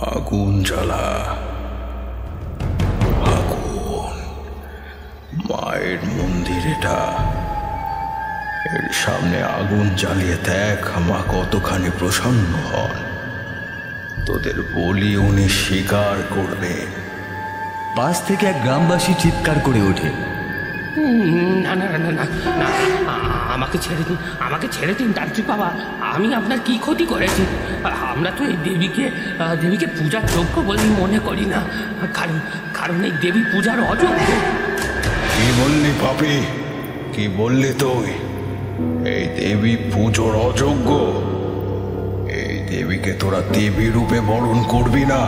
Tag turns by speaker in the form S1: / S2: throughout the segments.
S1: আগুন জ্বালা, আগুন। মায়ের মন্দির এটা, এর সামনে আগুন জ্বালিয়ে দেখ মা কতখানি প্রসন্ন হন। তোদের বলি উনি স্বীকার করবে।
S2: পাশ থেকে এক গ্রামবাসী চিৎকার করে ওঠে,
S3: না না না না না, আমাকে ছেড়ে দিন, আমাকে ছেড়ে দিন তান্ত্রিক বাবা। আমি আপনার কি ক্ষতি করেছি? আমরা তো এই দেবীকে পূজার যোগ্য বলে মনে করি না, কারণ এই দেবী পূজার অযোগ্য।
S1: কি বললি পাপি? কি বললি তুই? এই দেবী পুজোর অযোগ্য? এই দেবীকে তোরা দেবী রূপে বরণ করবি না।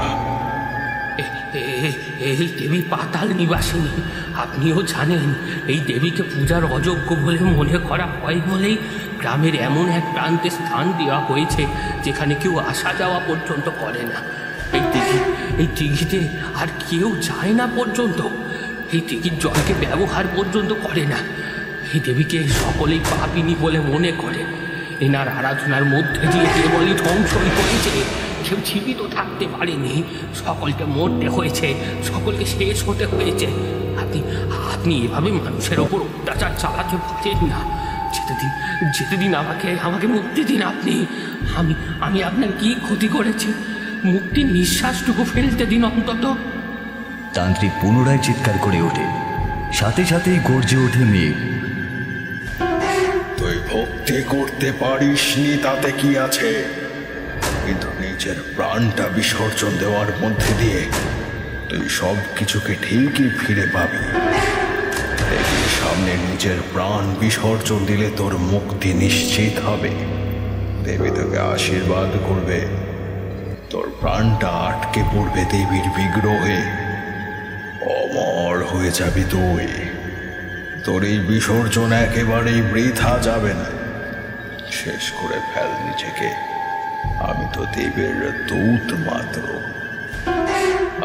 S3: এই দেবী পাতাল নিবাসিনী, আপনিও জানেন এই দেবীকে পূজার অযোগ্য বলে মনে করা হয় বলেই গ্রামের এমন এক প্রান্তে স্থান দেওয়া হয়েছে যেখানে কেউ আসা যাওয়া পর্যন্ত করে না। এই দিঘিতে আর কেউ যায় না পর্যন্ত, এই দিঘির জলকে ব্যবহার পর্যন্ত করে না। এই দেবীকে সকলেই পাপিনী বলে মনে করে। এনার আরাধনার মধ্যে দিয়ে কেবলই ধ্বংসই হয়েছে, কেউ জীবিত থাকতে পারেনি। সকলকে মরতে হয়েছে, সকলকে শেষ হতে হয়েছে। আপনি এভাবে মানুষের ওপর অত্যাচার চালাতে পারেন না। যেতে দিন আমাকে মুক্তি দিন। আমি আপনার কি ক্ষতি করেছি? মুক্তির নিঃশ্বাসটুকু ফেলতে দিন অন্তত।
S2: তান্ত্রিক পুনরায় চিৎকার করে ওঠে, সাথে সাথেই গর্জে ওঠে মেঘ।
S1: তুই ভক্তি করতে পারিসনি তাতে কি আছে, কিন্তু নিজের প্রাণটা বিসর্জন দেওয়ার মধ্যে দিয়ে তুই সব কিছুকে ঠিকই ফিরে পাবি। দেবীর সামনে নিজের প্রাণ বিসর্জন দিলে তোর মুক্তি নিশ্চিত হবে। দেবী তোকে আশীর্বাদ করবে, তোর প্রাণটা আটকে পড়বে দেবীর বিগ্রহে, অমর হয়ে যাবি তুই। তোর এই বিসর্জন একেবারেই বৃথা যাবে না। শেষ করে ফেল নিজেকে। আমি তো দেবীর দূত মাত্র।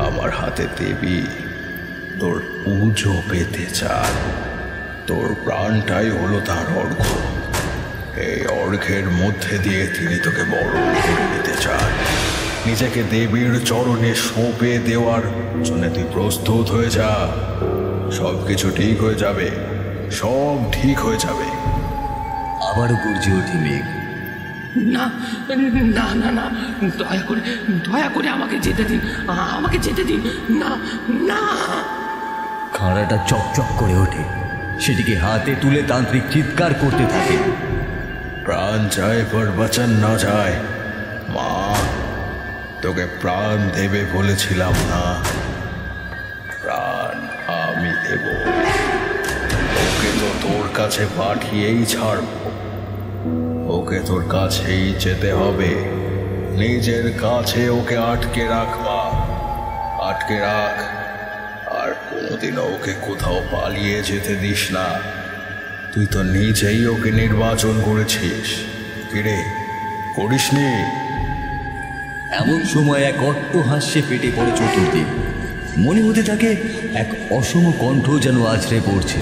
S1: আমার হাতে দেবী তোর পুজো পেতে চায়। তোর প্রাণটাই হলো তার অর্ঘ্য। এই অর্ঘ্যের মধ্যে দিয়ে তিনি তোকে বরণ করে নিতে চান। নিজেকে দেবীর চরণে সঁপে দেওয়ার জন্য তুই প্রস্তুত হয়ে যা। সব কিছু ঠিক হয়ে যাবে, সব ঠিক হয়ে যাবে।
S2: আবারও গর্জে ওঠে মেঘ।
S3: না না না না, দয়া করে আমাকে যেতে দিন, আমাকে যেতে দিন। না না।
S2: খাঁড়াটা চকচক করে ওঠে, সেটিকে হাতে তুলে তান্ত্রিক চিৎকার করতে থাকে,
S1: প্রাণ যায় পর বচন না যায়। মা, তোকে প্রাণ দেবে বলেছিলাম না? প্রাণ আমি দেব। ওকে তো তোর কাছে পাঠিয়েই ছাড়ব। ওকে তোর কাছেই যেতে হবে। নিজের কাছে ওকে আটকে রাখ মা, আটকে রাখ। আর কোনোদিনও ওকে কোথাও পালিয়ে যেতে দিস না। তুই তো নিজেই ওকে নির্বাচন করেছিস। কিরে, করিসনি?
S2: এমন সময় এক অট্টহাস্যে পেটে পড়ে চতুর্দিক। মনে হতে থাকে এক অসম কণ্ঠ যেন আছড়ে পড়ছে।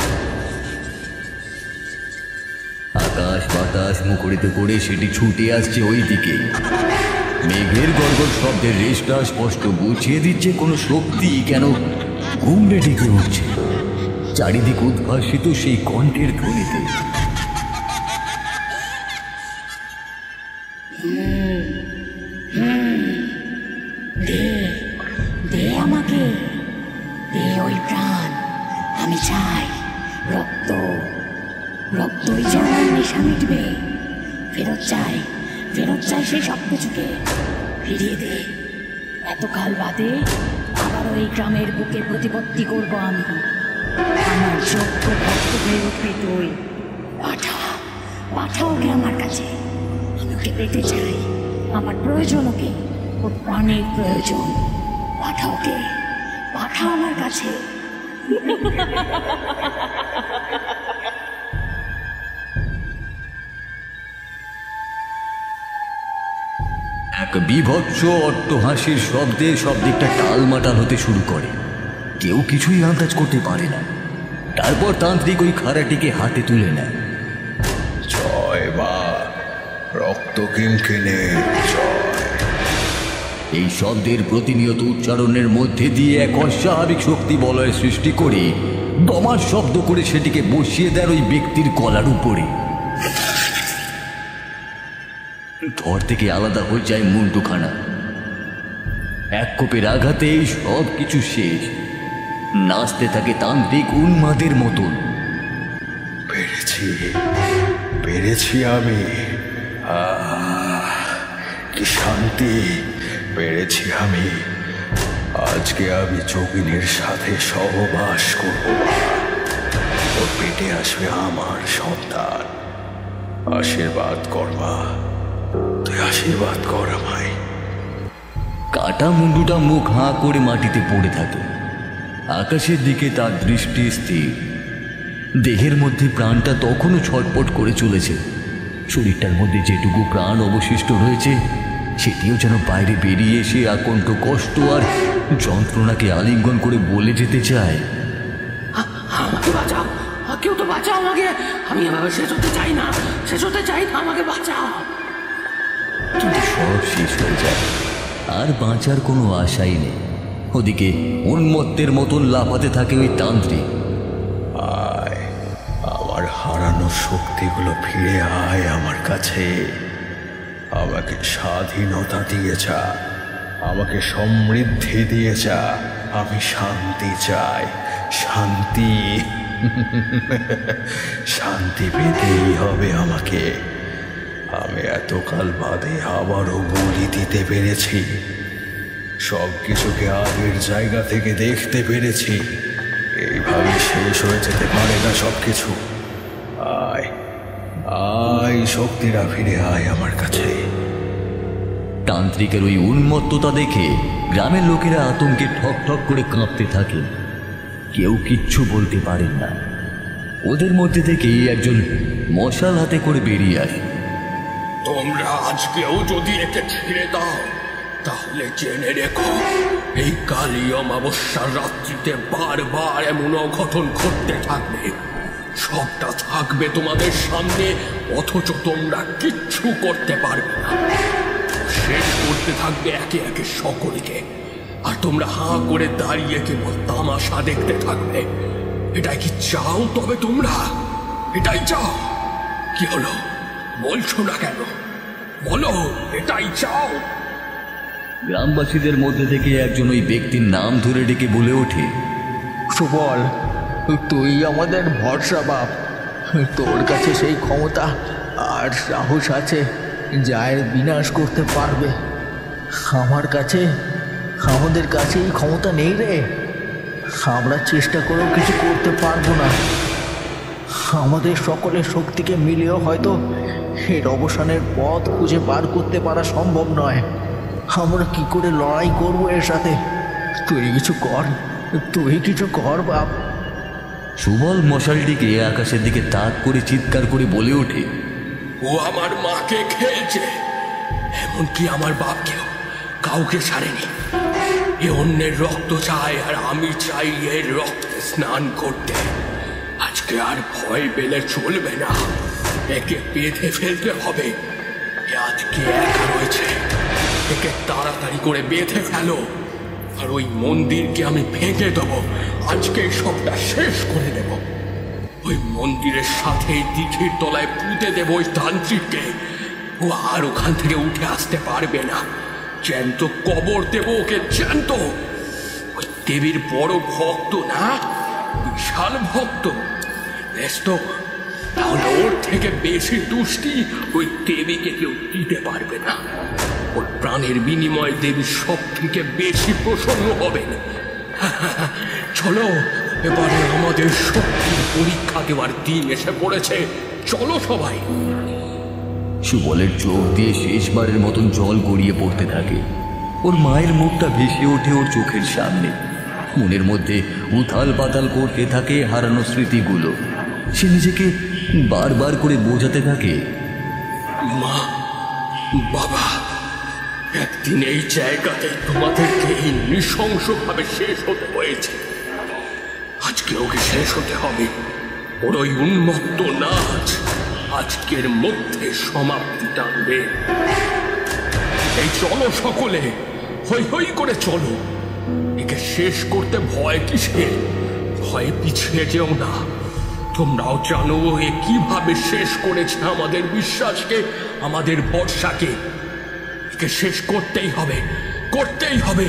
S2: আকাশ বাতাস মুখরিত করে সেটি ছুটে আসছে ওই দিকে। মেঘের গর্গর শব্দের রেশটা স্পষ্ট বুঝিয়ে দিচ্ছে কোনো শক্তি কেন ঘুমড়ে ডেকে উঠছে চারিদিক উদ্ভাসিত সেই কণ্ঠের ধ্বনিতে।
S4: দে আমাকে, দে ওই প্রাণ। আমি চাই রক্ত, রক্তই যে আমার নেশা মিটবে। ফেরত চাই সেই সব কিছুকে ফিরিয়ে দে। এতকাল বাদে আবারও এই গ্রামের বুকে প্রতিপত্তি করবো আমি। আমার যোগ্য ভক্ত হয়ে উঠবি তুই। পাঠা ওকে আমার কাছে। আমি ওকে পেতে চাই, আমার প্রয়োজন ওকে, ওর প্রাণের প্রয়োজন। পাঠা ওকে, পাঠা আমার কাছে।
S2: এক বিভৎস অট্টহাসির শব্দে সব দিকটা টালমাটাল হতে শুরু করে। কেউ কিছুই আন্দাজ করতে পারে না। তারপর তান্ত্রিক ওই খাড়াটিকে হাতে তুলে নেয়।
S1: জয় মা, রক্ত কিঙ্কিণীর জয়।
S2: এই শব্দের প্রতিনিয়ত উচ্চারণের মধ্যে দিয়ে এক অস্বাভাবিক শক্তি বলয়ের সৃষ্টি করে দমার শব্দ করে সেটিকে বসিয়ে দেন ওই ব্যক্তির গলার উপরে। ধর থেকে আলাদা হয়ে যায় মুন্ডুখানা। এক কোপের আঘাতেই সব কিছু শেষ। নাচতে থাকে তান্ত্রিক উন্মাদের মতন।
S1: পেরেছি আমি। কি শান্তি! পেরেছি আমি। আজকে আমি যোগিনীর সাথে সহবাস করব। ওর পেটে আসবে আমার সন্তান। আশীর্বাদ করবা, তুই আশীর্বাদ কর আমায়।
S2: কাটা মুন্ডুটা মুখ হাঁ করে মাটিতে পড়ে থাকে। আকাশের দিকে তার দৃষ্টি স্থির। দেহের মধ্যে প্রাণটা তখনও ছটপট করে চলেছে। শরীরটার মধ্যে যেটুকু প্রাণ অবশিষ্ট রয়েছে সেটিও যেন বাইরে বেরিয়ে এসে আকণ্ঠ কষ্ট আর যন্ত্রণাকে আলিঙ্গন করে বলে যেতে চায়,
S3: আমাকে বাঁচাও, কেউ তো বাঁচাও আমাকে। আমি এভাবে শেষ হতে চাই না, আমাকে বাঁচাও।
S2: কিন্তু সব শেষ হয়ে যায়, আর বাঁচার কোনো আশাই নেই। ওদিকে উন্মত্তের মতন লাফাতে থাকে ওই তান্ত্রিক।
S1: আয়, আমার হারানো শক্তিগুলো ফিরে আয় আমার কাছে। আমাকে স্বাধীনতা দিয়ে যা, আমাকে সমৃদ্ধি দিয়ে যা। আমি শান্তি চাই, শান্তি। শান্তি পেতেই হবে আমাকে। আমি এতকাল বাদে আবারও বলি দিতে পেরেছি। সব কিছুকে আগের জায়গা থেকে দেখতে পেরেছি। এইভাবে শেষ হয়ে যেতে পারে না সবকিছু। আয় আয়, শক্তিরা ফিরে আয় আমার কাছে।
S2: তান্ত্রিকের ওই উন্মত্ততা দেখে গ্রামের লোকেরা আতঙ্কে ঠক ঠক করে কাঁপতে থাকে। কেউ কিচ্ছু বলতে পারেন না। ওদের মধ্যে থেকেই একজন মশাল হাতে করে বেরিয়ে আসে।
S3: তোমরা আজকেও যদি একে ছেড়ে দাও তাহলে জেনে রেখো, এই কালী অমাবস্যার রাত্রিতে বারবার এমন অঘটন ঘটতে থাকবে। সবটা থাকবে তোমাদের সামনে, অথচ তোমরা কিচ্ছু করতে পারবে না। শেষ করতে থাকবে একে একে সকলকে, আর তোমরা হাঁ করে দাঁড়িয়ে কেবল তামাশা দেখতে থাকবে। এটাই কি চাও? তবে তোমরা এটাই চাও? কি হলো, বলছো না কেন? বলো, এটাই চাও?
S2: গ্রামবাসীদের মধ্যে থেকে একজন ওই ব্যক্তির নাম ধরে ডেকে বলে ওঠে,
S5: সুবল, তুই আমাদের ভরসা বাপ। তোর কাছে সেই ক্ষমতা আর সাহস আছে যা এর বিনাশ করতে পারবে। আমাদের কাছে এই ক্ষমতা নেই রে। আমরা চেষ্টা করেও কিছু করতে পারবো না। আমাদের সকলের শক্তিকে মিলিয়েও হয়তো এর অবসানের পথ খুঁজে বার করতে পারা সম্ভব নয়। আমরা কি করে লড়াই করবো এর সাথে? তুই কিছু কর বাপ।
S2: সুবল মশালটিকে আকাশের দিকে তাক করে চিৎকার করে বলে ওঠে,
S3: ও আমার মাকে খেয়েছে, এমনকি আমার বাপকেও, কাউকে ছাড়েনি। এ অন্যের রক্ত চায়, আর আমি চাই এর রক্তে স্নান করতে। আজকে আর ভয় পেলে চলবে না, একে বেঁধে ফেলতে হবে। এ আজকে একা রয়েছে, একে তাড়াতাড়ি করে বেঁধে ফেলো। আর ওই মন্দিরকে আমি ভেঙে দেবো, আজকে সবটা শেষ করে দেব। ওই মন্দিরের সাথে দিঘির তলায় পুঁতে দেব ওই তান্ত্রিককে। ও আর ওখান থেকে উঠে আসতে পারবে না। জ্যান্ত কবর দেব ওকে, জ্যান্ত। ওই দেবীর বড় ভক্ত না, বিশাল ভক্ত। বেশ তো, তাহলে ওর থেকে বেশি দুষ্টি ওই দেবীকে কেউ দিতে পারবে না। ওর প্রাণের বিনিময়ে দেবী সব থেকে বেশি প্রসন্ন হবেন। চলো, এবারে আমাদের শক্তির পরীক্ষা দেওয়ার দিন এসে পড়েছে। চলো সবাই।
S2: সুবলের চোখ দিয়ে শেষবারের মতন জল গড়িয়ে পড়তে থাকে। ওর মায়ের মুখটা ভেসে ওঠে ওর চোখের সামনে। মনের মধ্যে উথাল পাতাল করতে থাকে হারানো স্মৃতিগুলো। সে নিজেকে বারবার করে বোঝাতে থাকে,
S3: মা, বাবা, একদিন এই জায়গাতে তোমাদেরকে এই নৃশংসভাবে শেষ হতে হয়েছে। আজকে ওকে শেষ হতে হবে। ওর ওই উন্মত্ত নাচ আজকের মধ্যে সমাপ্তি টানবে। এই চলো সকলে, হই হই করে চলো। একে শেষ করতে ভয় কিসের? ভয়ে পিছিয়ে যেও না। তোমরাও জানো এ কিভাবে শেষ করেছে আমাদের বিশ্বাসকে, আমাদের ভরসাকে। একে শেষ করতেই হবে, করতেই হবে।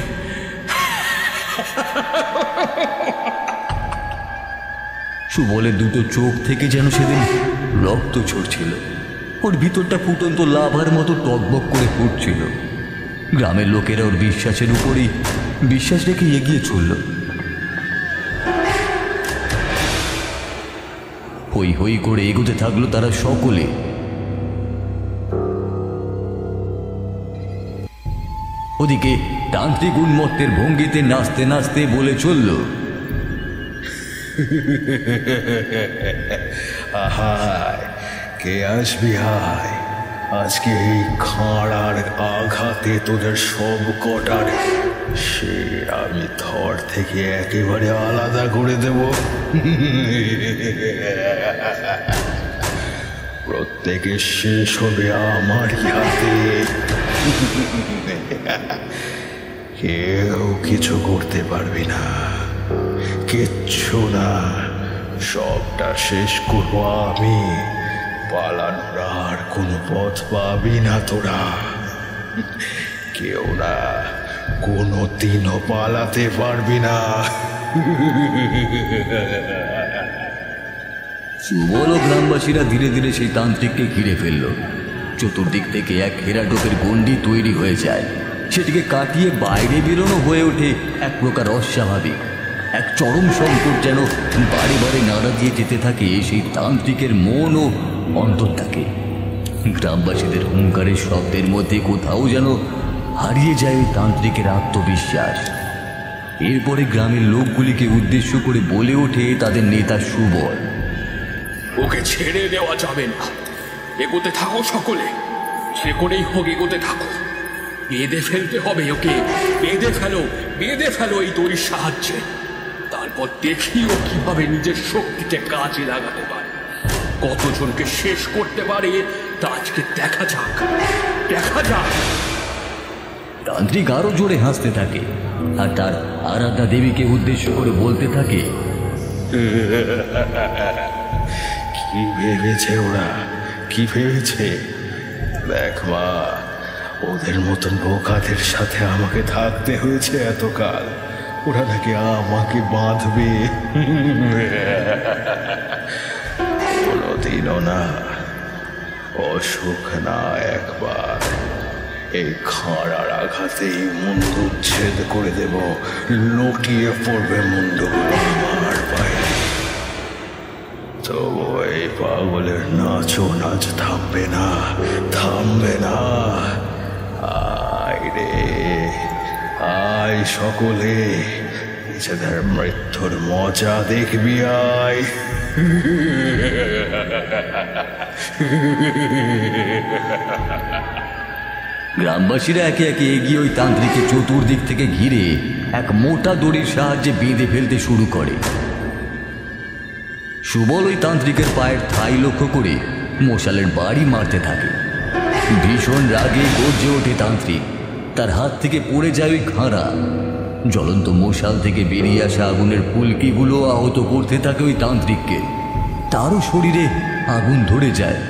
S2: সুবলের দুটো চোখ থেকে যেন সেদিন রক্ত ঝরছিল। ওর ভিতরটা ফুটন্ত লাভার মতো টকবক করে ফুটছিল। গ্রামের লোকেরা ওর বিশ্বাসের উপরেই বিশ্বাস রেখে এগিয়ে চলল। হই হই করে এগোতে থাকলো তারা সকলে। ওদিকে তান্ত্রিক উন্মত্তের ভঙ্গিতে নাচতে নাচতে বলে চলল,
S1: আহায়, কে আসবি হায়, আজকে এই খাঁড়ার আঘাতে তোদের সব কটার সে আমি থর থেকে একেবারে আলাদা করে দেব। প্রত্যেকের শেষ হবে আমারই হাতে। কেউ কিছু করতে পারবি না, কিচ্ছু না, সবটা শেষ করবো আমি। পালানোর আর কোনো পথ পাবি না তোরা, কেউ না, কোনো দিনও পালাতে পারবি না।
S2: সুবল ও গ্রামবাসীরা ধীরে ধীরে সেই তান্ত্রিককে ঘিরে ফেলল। চতুর্দিক থেকে এক ঘেরাটোপের গণ্ডি তৈরি হয়ে যায়। সেটিকে কাটিয়ে বাইরে বেরোনো হয়ে ওঠে এক প্রকার অস্বাভাবিক। এক চরম সংকট যেন বারে বারে নাড়া দিয়ে যেতে থাকে সেই তান্ত্রিকের মন ও অন্তরটাকে। গ্রামবাসীদের হুঙ্কারের শব্দের মধ্যে কোথাও যেন হারিয়ে যায় ওই তান্ত্রিকের আত্মবিশ্বাস। এরপরে গ্রামের লোকগুলিকে উদ্দেশ্য করে বলে ওঠে তাদের নেতা সুবল,
S3: ওকে ছেড়ে দেওয়া যাবে না। এগোতে থাকো সকলে, যে করেই হোক এগোতে থাকো। বেঁধে ফেলতে হবে ওকে, বেঁধে ফেলো, বেঁধে ফেলো এই দড়ির সাহায্যে। তারপর দেখি ও কিভাবে নিজের শক্তিকে কাজে লাগাতে পারে, কতজনকে শেষ করতে পারে তা আজকে দেখা যাক, দেখা যাক।
S2: তান্ত্রিক আরো জোরে হাসতে থাকে আর তার আরাধ্যা দেবীকে উদ্দেশ্য করে বলতে থাকে,
S1: কি ভেবেছে ওরা, কি ভেবেছে? দেখ মা, ওদের মতন বোকাদের সাথে আমাকে থাকতে হয়েছে এতকাল। ওরা নাকি আমাকে বাঁধবে, কোনোদিনও না। অসুখ না, একবার এই খাঁড়ার আঘাতেই মুন্ডু উচ্ছেদ করে দেব। লুটিয়ে পড়বে মুন্ডুগুলো আমার পায়ে। তবু এই পাগলের নাচও নাচ থামবে না, থামবে না। আয় রে, আয় সকলে, নিজেদের মৃত্যুর মজা দেখবি, আয়।
S2: গ্রামবাসীরা একে একে এগিয়ে ওই তান্ত্রিককে চতুর্দিক থেকে ঘিরে এক মোটা দড়ির সাহায্যে বেঁধে ফেলতে শুরু করে। সুবল ওই তান্ত্রিকের পায়ের ঠাঁই লক্ষ্য করে মশালের বাড়ি মারতে থাকে। ভীষণ রাগে গর্জে ওঠে তান্ত্রিক। তার হাত থেকে পড়ে যায় ওই খাঁড়া। জ্বলন্ত মশাল থেকে বেরিয়ে আসা আগুনের ফুলকিগুলো আহত করতে থাকে ওই তান্ত্রিককে। তারও শরীরে আগুন ধরে যায়,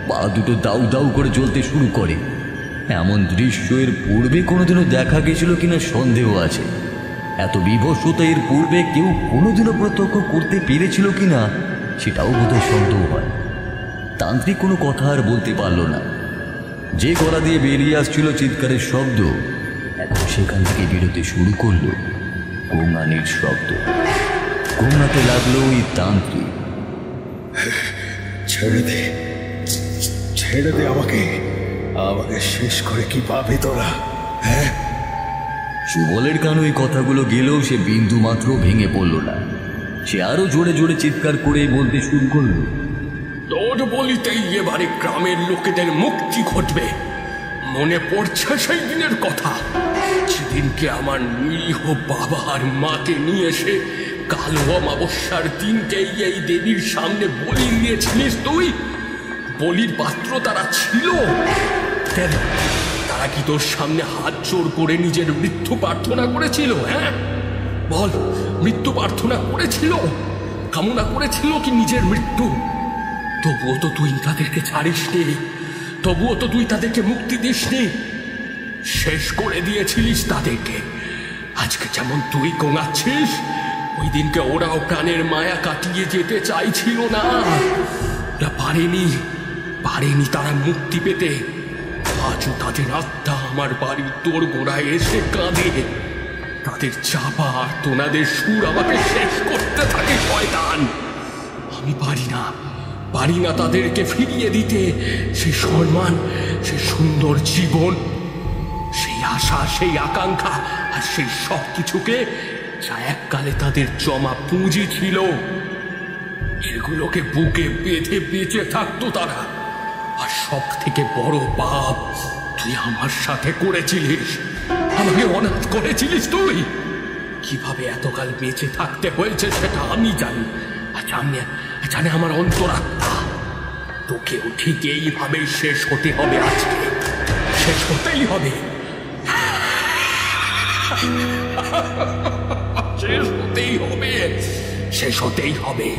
S2: পা দুটো দাউ দাউ করে জ্বলতে শুরু করে। এমন দৃশ্য এর পূর্বে কোনোদিনও দেখা গেছিল কিনা সন্দেহ আছে। এত বিভৎসতা এর পূর্বে কেউ কোনোদিনও প্রত্যক্ষ করতে পেরেছিল কিনা সেটাও বোধহয় সন্দেহ হয়। তান্ত্রিক কোনো কথা আর বলতে পারল না। যে গলা দিয়ে বেরিয়ে আসছিল চিৎকারের শব্দ, এখন সেখান থেকে বেরোতে শুরু করলো গোঙানির শব্দ। গোঙাতে লাগলো ওই তান্ত্রিক।
S1: ছেড়ে দে, ছেড়ে দে আমাকে, আমাকে শেষ করে কি পাবি তোরা? হ্যাঁ,
S2: সুবলের কানে ওই কথাগুলো গেলেও সে বিন্দু মাত্র ভেঙে পড়ল না। সে আরো জোরে জোরে চিৎকার করে বলতে শুরু করলো,
S3: তোর বলিতেই এবারে গ্রামের লোকেদের মুক্তি ঘটবে। মনে পড়ছে সেই দিনের কথা, যেদিনকে আমার নিরীহ বাবা আর মাকে নিয়ে এসে কালো অমাবস্যার দিনকেই এই দেবীর সামনে বলি দিয়েছিলিস তুই। বলির পাত্র তারা ছিল, তারা কি তোর সামনে হাত জোড় করে নিজের মৃত্যু প্রার্থনা করেছিল? হ্যাঁ বল, মৃত্যু প্রার্থনা করেছিল, কামনা করেছিল কি নিজের মৃত্যু? তবুও তো তুই তাদেরকে ছাড়িসনি, তবুও তো তুই তাদেরকে মুক্তি দিসনি, শেষ করে দিয়েছিলিস তাদেরকে। আজকে যেমন তুই গোঙাচ্ছিস, ওই দিনকে ওরাও প্রাণের মায়া কাটিয়ে যেতে চাইছিল না, পারেনি তারা মুক্তি পেতে। আজও তাদের আত্মা আমার বাড়ির তোর গোড়ায় এসে কাঁদে, তাদের চাপা আর তোনাদের সুর আমাকে শেষ করতে থাকে। শয়তান, আমি পারি না তাদেরকে ফিরিয়ে দিতে সেই সম্মান, সেই সুন্দর জীবন, সেই আশা, সেই আকাঙ্ক্ষা আর সেই সব কিছুকে যা এককালে তাদের জমা পুঁজি ছিল, যেগুলোকে বুকে বেঁধে বেঁচে থাকতো তারা। আর সব থেকে বড় পাপ তুই আমার সাথে করেছিলিস, আমাকে অনাথ করেছিলিস তুই। কিভাবে এতকাল বেঁচে থাকতে হয়েছে সেটা আমি জানি, জানে আমার অন্তরাত্মা। তোকেও ঠিক এইভাবে শেষ হতে হবে, আজকে শেষ হতেই হবে, শেষ হতেই হবে।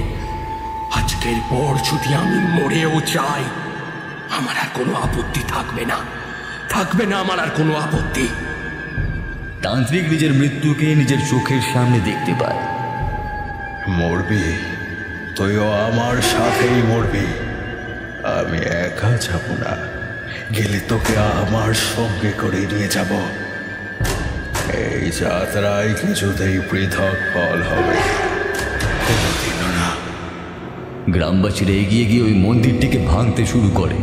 S3: আজকের পর যদি আমি মরেও যাই, আমার আর কোনো আপত্তি থাকবে না আমার আর কোনো আপত্তি।
S2: তান্ত্রিক নিজের মৃত্যুকে নিজের চোখের সামনে দেখতে পায়।
S1: মরবি, তুইও আমার সাথেই মরবি, আমি একা যাব না, গেলে তোকে আমার সঙ্গে করে নিয়ে যাব। এই যাত্রায় কিছুতেই পৃথক ফল হবে কোনোদিনও না।
S2: গ্রামবাসীরা এগিয়ে গিয়ে ওই মন্দিরটিকে ভাঙতে শুরু করে,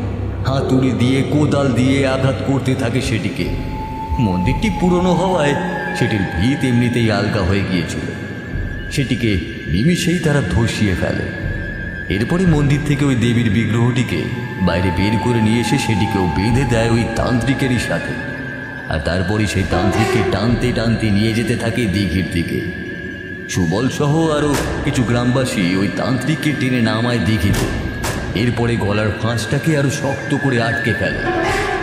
S2: হাতুড়ি দিয়ে, কোদাল দিয়ে আঘাত করতে থাকে সেটিকে। মন্দিরটি পুরনো হওয়ায় সেটির ভিত এমনিতেই আলগা হয়ে গিয়েছিল, সেটিকে নিমিষেই তারা ধসিয়ে ফেলে। এরপরে মন্দির থেকে ওই দেবীর বিগ্রহটিকে বাইরে বের করে নিয়ে এসে সেটিকেও বেঁধে দেয় ওই তান্ত্রিকেরই সাথে। আর তারপরে সেই তান্ত্রিককে টানতে টানতে নিয়ে যেতে থাকে দিঘির দিকে। সুবল সহ আরও কিছু গ্রামবাসী ওই তান্ত্রিককে টেনে নামায় দিঘিতে। এরপরে গলার ফাঁসটাকে আরো শক্ত করে আটকে ফেলে।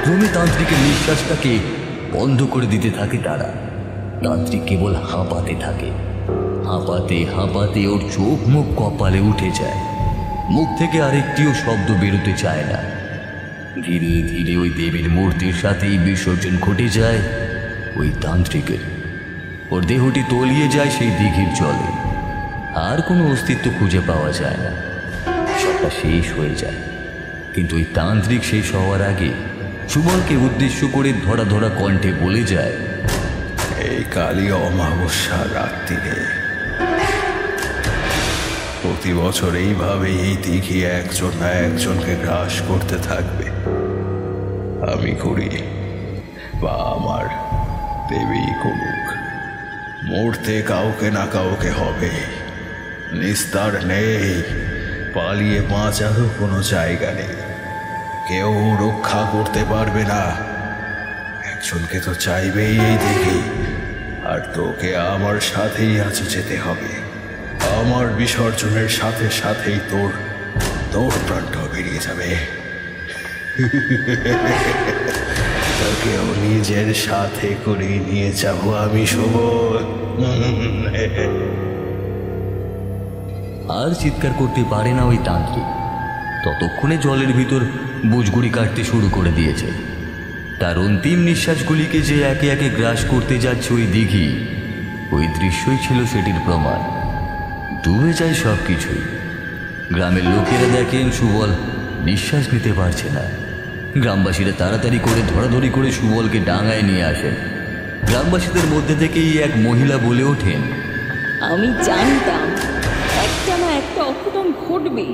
S2: ক্রমে তান্ত্রিকের নিঃশ্বাসটাকে বন্ধ করে দিতে থাকে তারা। তান্ত্রিক কেবল হাঁপাতে থাকে, হাঁপাতে হাঁপাতে ওর চোখ মুখ কপালে উঠে যায়, মুখ থেকে আরেকটিও শব্দ বেরোতে চায় না। ধীরে ধীরে ওই দেবীর মূর্তির সাথেই বিসর্জন ঘটে যায় ওই তান্ত্রিকের। ওর দেহটি তলিয়ে যায় সেই দিঘির জলে, আর কোনো অস্তিত্ব খুঁজে পাওয়া যায় না, সবটা শেষ হয়ে যায়। কিন্তু ওই তান্ত্রিক শেষ হওয়ার আগে সুবলকে উদ্দেশ্য করে ধরা ধরা কণ্ঠে বলে যায়,
S1: এই কালী অমাবস্যা রাত্রিরে প্রতি বছর এইভাবে এই দিঘি একজন না একজনকে গ্রাস করতে থাকবে। আমি করি বা আমার দেবী করুক, মরতে কাউকে না কাউকে হবে, নিস্তার নেই, পালিয়ে বাঁচারও কোনো জায়গা নেই, কেউ রক্ষা করতে পারবে না। একজনকে তো চাইবেই এই দিঘি, আর তোকে আমার সাথেই আজ যেতে হবে। আমার বিসর্জনের সাথে সাথেই তোর প্রাণটাও বেরিয়ে যাবে। তোকেও নিজের সাথে করে নিয়ে যাবো আমি সুবল।
S2: আর চিৎকার করতে পারে না ওই তান্ত্রিক। ততক্ষণে জলের ভিতর বুঝগুড়ি কাটতে শুরু করে দিয়েছে। তার অন্তিম নিঃশ্বাসগুলিকে যে একে একে গ্রাস করতে যাচ্ছে ওই দিঘি, ওই দৃশ্যই ছিল সেটির প্রমাণ। ডুবে যায় সব কিছুই। গ্রামের লোকেরা দেখেন সুবল নিঃশ্বাস নিতে পারছে না। গ্রামবাসীরা তাড়াতাড়ি করে ধরাধরি করে সুবলকে ডাঙায় নিয়ে আসেন। গ্রামবাসীদের মধ্যে থেকেই এক মহিলা বলে ওঠেন,
S6: আমি জানতাম একটা না একটা অঘটন ঘটবে।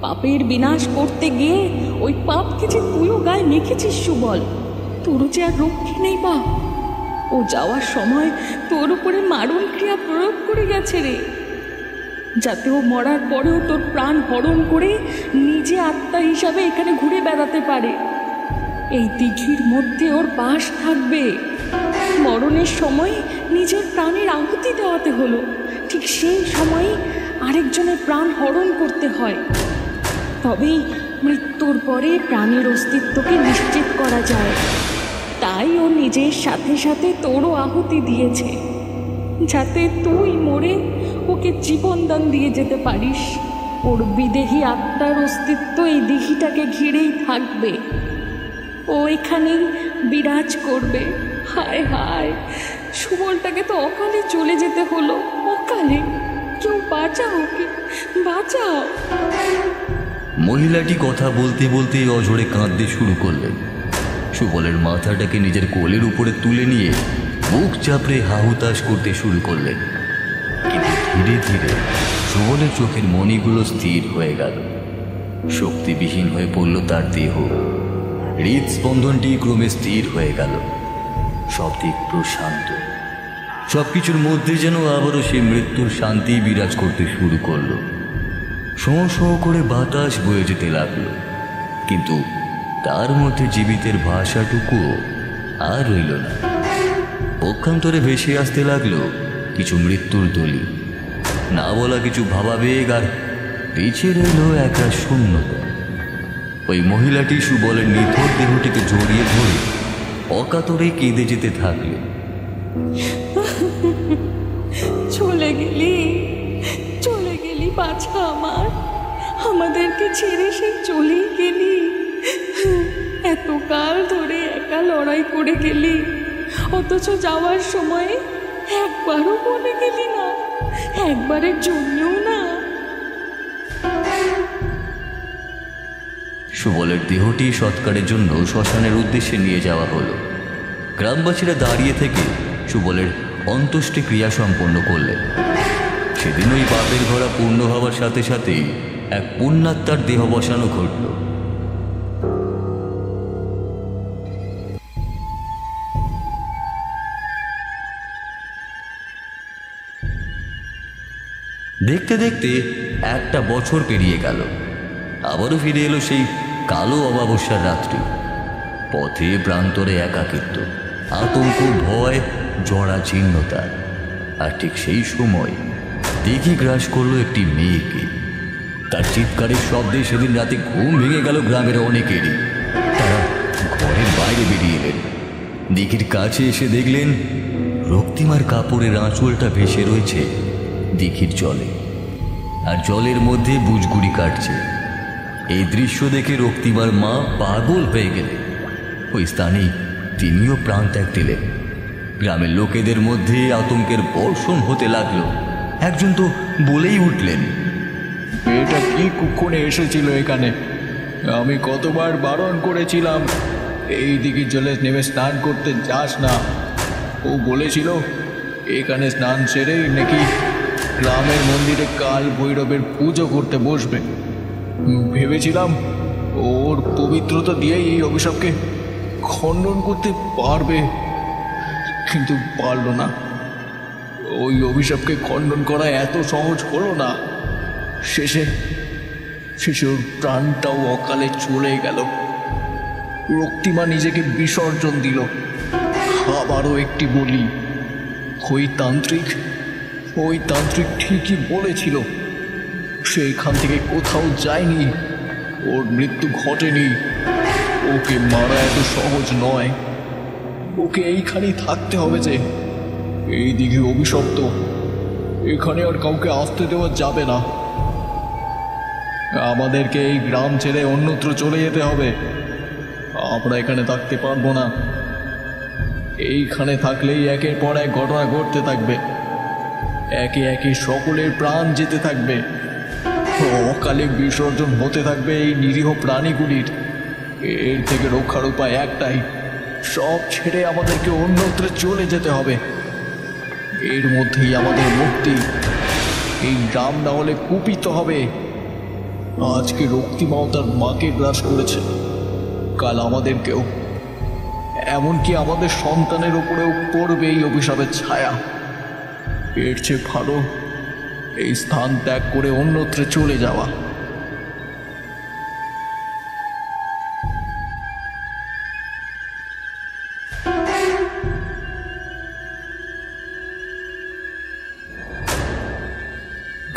S6: পাপের বিনাশ করতে গিয়ে ওই পাপকে যে তুইও গায়ে মেখেছিস সুবল, তোর যে আর রক্ষে নেই বা। ও যাওয়ার সময় তোর উপরে মারণ ক্রিয়া প্রয়োগ করে গেছে রে, যাতে ও মরার পরেও তোর প্রাণ হরণ করে নিজে আত্মা হিসাবে এখানে ঘুরে বেড়াতে পারে। এই দিঘির মধ্যে ওর বাস থাকবে। মরণের সময় নিজের প্রাণের আহুতি দেওয়াতে হলো, ঠিক সেই সময় আরেকজনের প্রাণ হরণ করতে হয়, তবেই মৃত্যুর পরে প্রাণের অস্তিত্বকে নিশ্চিত করা যায়। তাই ও নিজের সাথে সাথে তোরও আহুতি দিয়েছে, যাতে তুই মরে ওকে জীবনদান দিয়ে যেতে পারিস। ওর বিদেহী আত্মার অস্তিত্ব এই দিঘিটাকে ঘিরেই থাকবে, ও এখানেই বিরাজ করবে। হায় হায়, সুবলটাকে তো অকালে চলে যেতে হলো, অকালে। কেউ বাঁচাও, ওকে বাঁচাও।
S2: মহিলাটি কথা বলতে বলতে অঝরে কাঁদতে শুরু করলেন। সুবলের মাথাটাকে নিজের কোলের উপরে তুলে নিয়ে মুখ চাপড়ে হাহুতাশ করতে শুরু করলেন। কিন্তু ধীরে ধীরে সুবলের চোখের মণিগুলো স্থির হয়ে গেল, শক্তিবিহীন হয়ে পড়ল তার দেহ। হৃদস্পন্দনটি ক্রমে স্থির হয়ে গেল, সব দিক প্রশান্ত। সবকিছুর মধ্যে যেন আবারও সে মৃত্যুর শান্তি বিরাজ করতে শুরু করলো। শোঁ শোঁ করে বাতাস বয়ে যেতে লাগলো, কিন্তু তার মধ্যে জীবিতের ভাষাটুকুও আর রইল না। পক্ষান্তরে ভেসে আসতে লাগলো কিছু মৃত্যুর দলি, না বলা কিছু ভাবাবেগ, আর পিছিয়ে রইল একটা শূন্যতা। ওই মহিলাটি সুবলের নিথর দেহটিকে জড়িয়ে ধরে অকাতরে কেঁদে যেতে থাকলেন।
S6: চলে গেলি, চলে গেলি বাছা আমার, আমাদেরকে ছেড়ে সে চলেই গেলি। এতকাল ধরে একা লড়াই করে গেলি, অথচ যাওয়ার সময় একবারও মনে গেলি না, একবারের জন্যও না।
S2: সুবলের দেহটি সৎকারের জন্য শ্মশানের উদ্দেশ্যে নিয়ে যাওয়া হলো। গ্রামবাসীরা দাঁড়িয়ে থেকে সুবলের অন্ত্যেষ্টি ক্রিয়া সম্পন্ন করলেন। সেদিন ওই পাপের ঘোড়া পূর্ণ হওয়ার সাথে সাথেই এক পুণ্যাত্মার দেহ বসানো ঘটল। দেখতে দেখতে একটা বছর পেরিয়ে গেল। আবারও ফিরে এলো সেই কালো অমাবস্যার রাত্রি। পথে প্রান্তরে একাকিত্ব, আতঙ্ক, ভয়, জরাজীর্ণতা। আর ঠিক সেই সময় দিঘি গ্রাস করলো একটি মেয়েকে। তার চিৎকারের শব্দে সেদিন রাতে ঘুম ভেঙে গেল গ্রামের অনেকেরই। তারা ঘরের বাইরে বেরিয়ে এলেন। দিঘির কাছে এসে দেখলেন রক্তিমার কাপড়ের আঁচলটা ভেসে রয়েছে দিঘির জলে, আর জলের মধ্যে বুজগুড়ি কাটছে। এই দৃশ্য দেখে রক্তিমার মা পাগল হয়ে গেলেন। ওই স্থানেই তিনিও প্রাণ ত্যাগ দিলেন। গ্রামের লোকেদের মধ্যে আতঙ্কের বর্ষণ হতে লাগলো। একজন তো বলেই উঠলেন,
S5: মেয়েটা কি কুক্ষণে এসেছিল এখানে? আমি কতবার বারণ করেছিলাম এই দিঘির জলে নেমে স্নান করতে যাস না। ও বলেছিল এখানে স্নান সেরেই নাকি গ্রামের মন্দিরে কাল ভৈরবের পুজো করতে বসবে। ভেবেছিলাম ওর পবিত্রতা দিয়েই এই অভিশাপকে খণ্ডন করতে পারবে, কিন্তু পারল না। ওই অভিশাপকে খণ্ডন করা এত সহজ হলো না। শেষে ওর প্রাণটাও অকালে চলে গেল। রক্তিমা নিজেকে বিসর্জন দিল। আবারও একটি বলি, ওই তান্ত্রিক ঠিকই বলেছিল। সেইখান থেকে কোথাও যায়নি, ওর মৃত্যু ঘটেনি। ওকে মারা এত সহজ নয়, ওকে এইখানেই থাকতে হবে। যে এই দিঘি অভিশপ্ত, এখানে আর কাউকে আসতে দেওয়া যাবে না। আমাদেরকে এই গ্রাম ছেড়ে অন্যত্র চলে যেতে হবে। আমরা এখানে থাকতে পারবো না। এইখানে থাকলেই একের পর এক ঘটনা ঘটতে থাকবে, একে একে সকলের প্রাণ যেতে থাকবে, অকালে বিসর্জন হতে থাকবে এই নিরীহ প্রাণীগুলির। এর থেকে রক্ষার উপায় একটাই, সব ছেড়ে আমাদেরকে অন্যত্র চলে যেতে হবে। এর মধ্যেই আমাদের মুক্তি। এই গ্রাম না হলে কুপিত হবে। আজকে রক্তিমাও তার মাকে গ্রাস করেছে, কাল আমাদেরকেও, এমনকি আমাদের সন্তানের উপরেও পড়বে এই অভিশাপের ছায়া। এর চেয়ে ভালো এই স্থান ত্যাগ করে অন্যত্র চলে যাওয়া।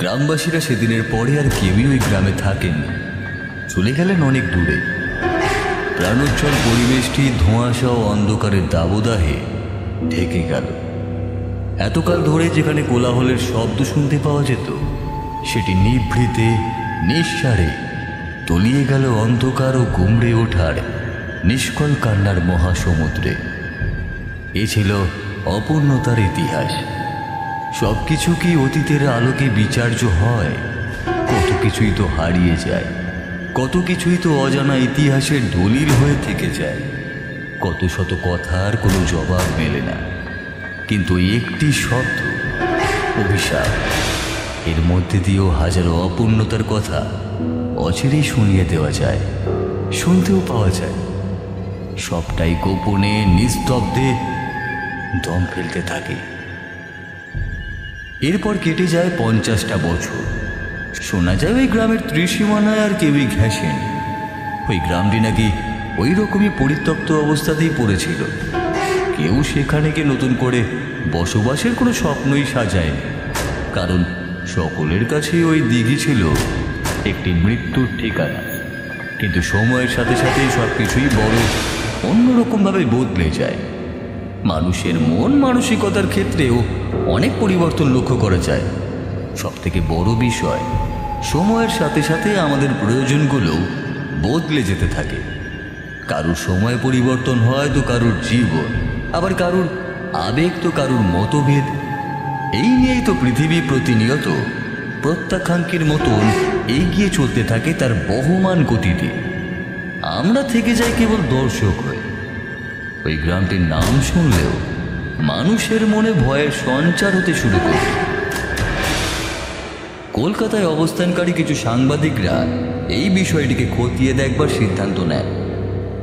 S2: গ্রামবাসীরা সেদিনের পরে আর কেউই ওই গ্রামে থাকেননি, চলে গেলেন অনেক দূরে। প্রাণোচ্ছল পরিবেশটি ধোঁয়াশা ও অন্ধকারের দাবদাহে ঢেকে গেল। এতকাল ধরে যেখানে কোলাহলের শব্দ শুনতে পাওয়া যেত, সেটি নিভৃতে নিঃসারে তলিয়ে গেল অন্ধকার ও গুমড়ে ওঠার নিষ্কল কান্নার মহাসমুদ্রে। এ ছিল অপূর্ণতার ইতিহাস। সব কিছু কি অতীতের আলোকে বিচার্য হয়? কত কিছুই তো হারিয়ে যায়, কত কিছুই তো অজানা ইতিহাসের দলিল হয়ে থেকে যায়, কত শত কথার কোনো জবাব মেলে না। কিন্তু একটি শব্দ, অভিশাপ, এর মধ্যে দিয়েও হাজারো অপূর্ণতার কথা অচিরেই শুনিয়ে দেওয়া যায়, শুনতেও পাওয়া যায়। সবটাই গোপনে নিস্তব্ধে দম ফেলতে থাকে। এরপর কেটে যায় 50টা বছর। শোনা যায় ওই গ্রামের ত্রিসীমানায় আর কেউই ঘেঁষেন। ওই গ্রামটি নাকি ওই রকমই পরিত্যক্ত অবস্থাতেই পড়েছিল। কেউ সেখানে গিয়ে নতুন করে বসবাসের কোনো স্বপ্নই সাজায়নি, কারণ সকলের কাছেই ওই দিঘি ছিল একটি মৃত্যুর ঠিকানা। কিন্তু সময়ের সাথে সাথে সব কিছুই বড় অন্যরকমভাবে বদলে যায়। মানুষের মন মানসিকতার ক্ষেত্রেও অনেক পরিবর্তন লক্ষ্য করা যায়। সব থেকে বড় বিষয়, সময়ের সাথে সাথে আমাদের প্রয়োজনগুলো বদলে যেতে থাকে। কারুর সময় পরিবর্তন হয় তো কারুর জীবন, আবার কারুর আবেগ তো কারুর মতভেদ। এই নিয়েই তো পৃথিবী প্রতিনিয়ত প্রত্যাকাঙ্ক্ষীর মতন এগিয়ে চলতে থাকে তার বহমান গতিতে। আমরা থেকে যাই কেবল দর্শক হয়ে। ওই গ্রামটির নাম শুনলেও মানুষের মনে ভয়ের সঞ্চার হতে শুরু করে। কলকাতায় অবস্থানকারী কিছু সাংবাদিকরা এই বিষয়টিকে খতিয়ে দেখবার সিদ্ধান্ত নেয়।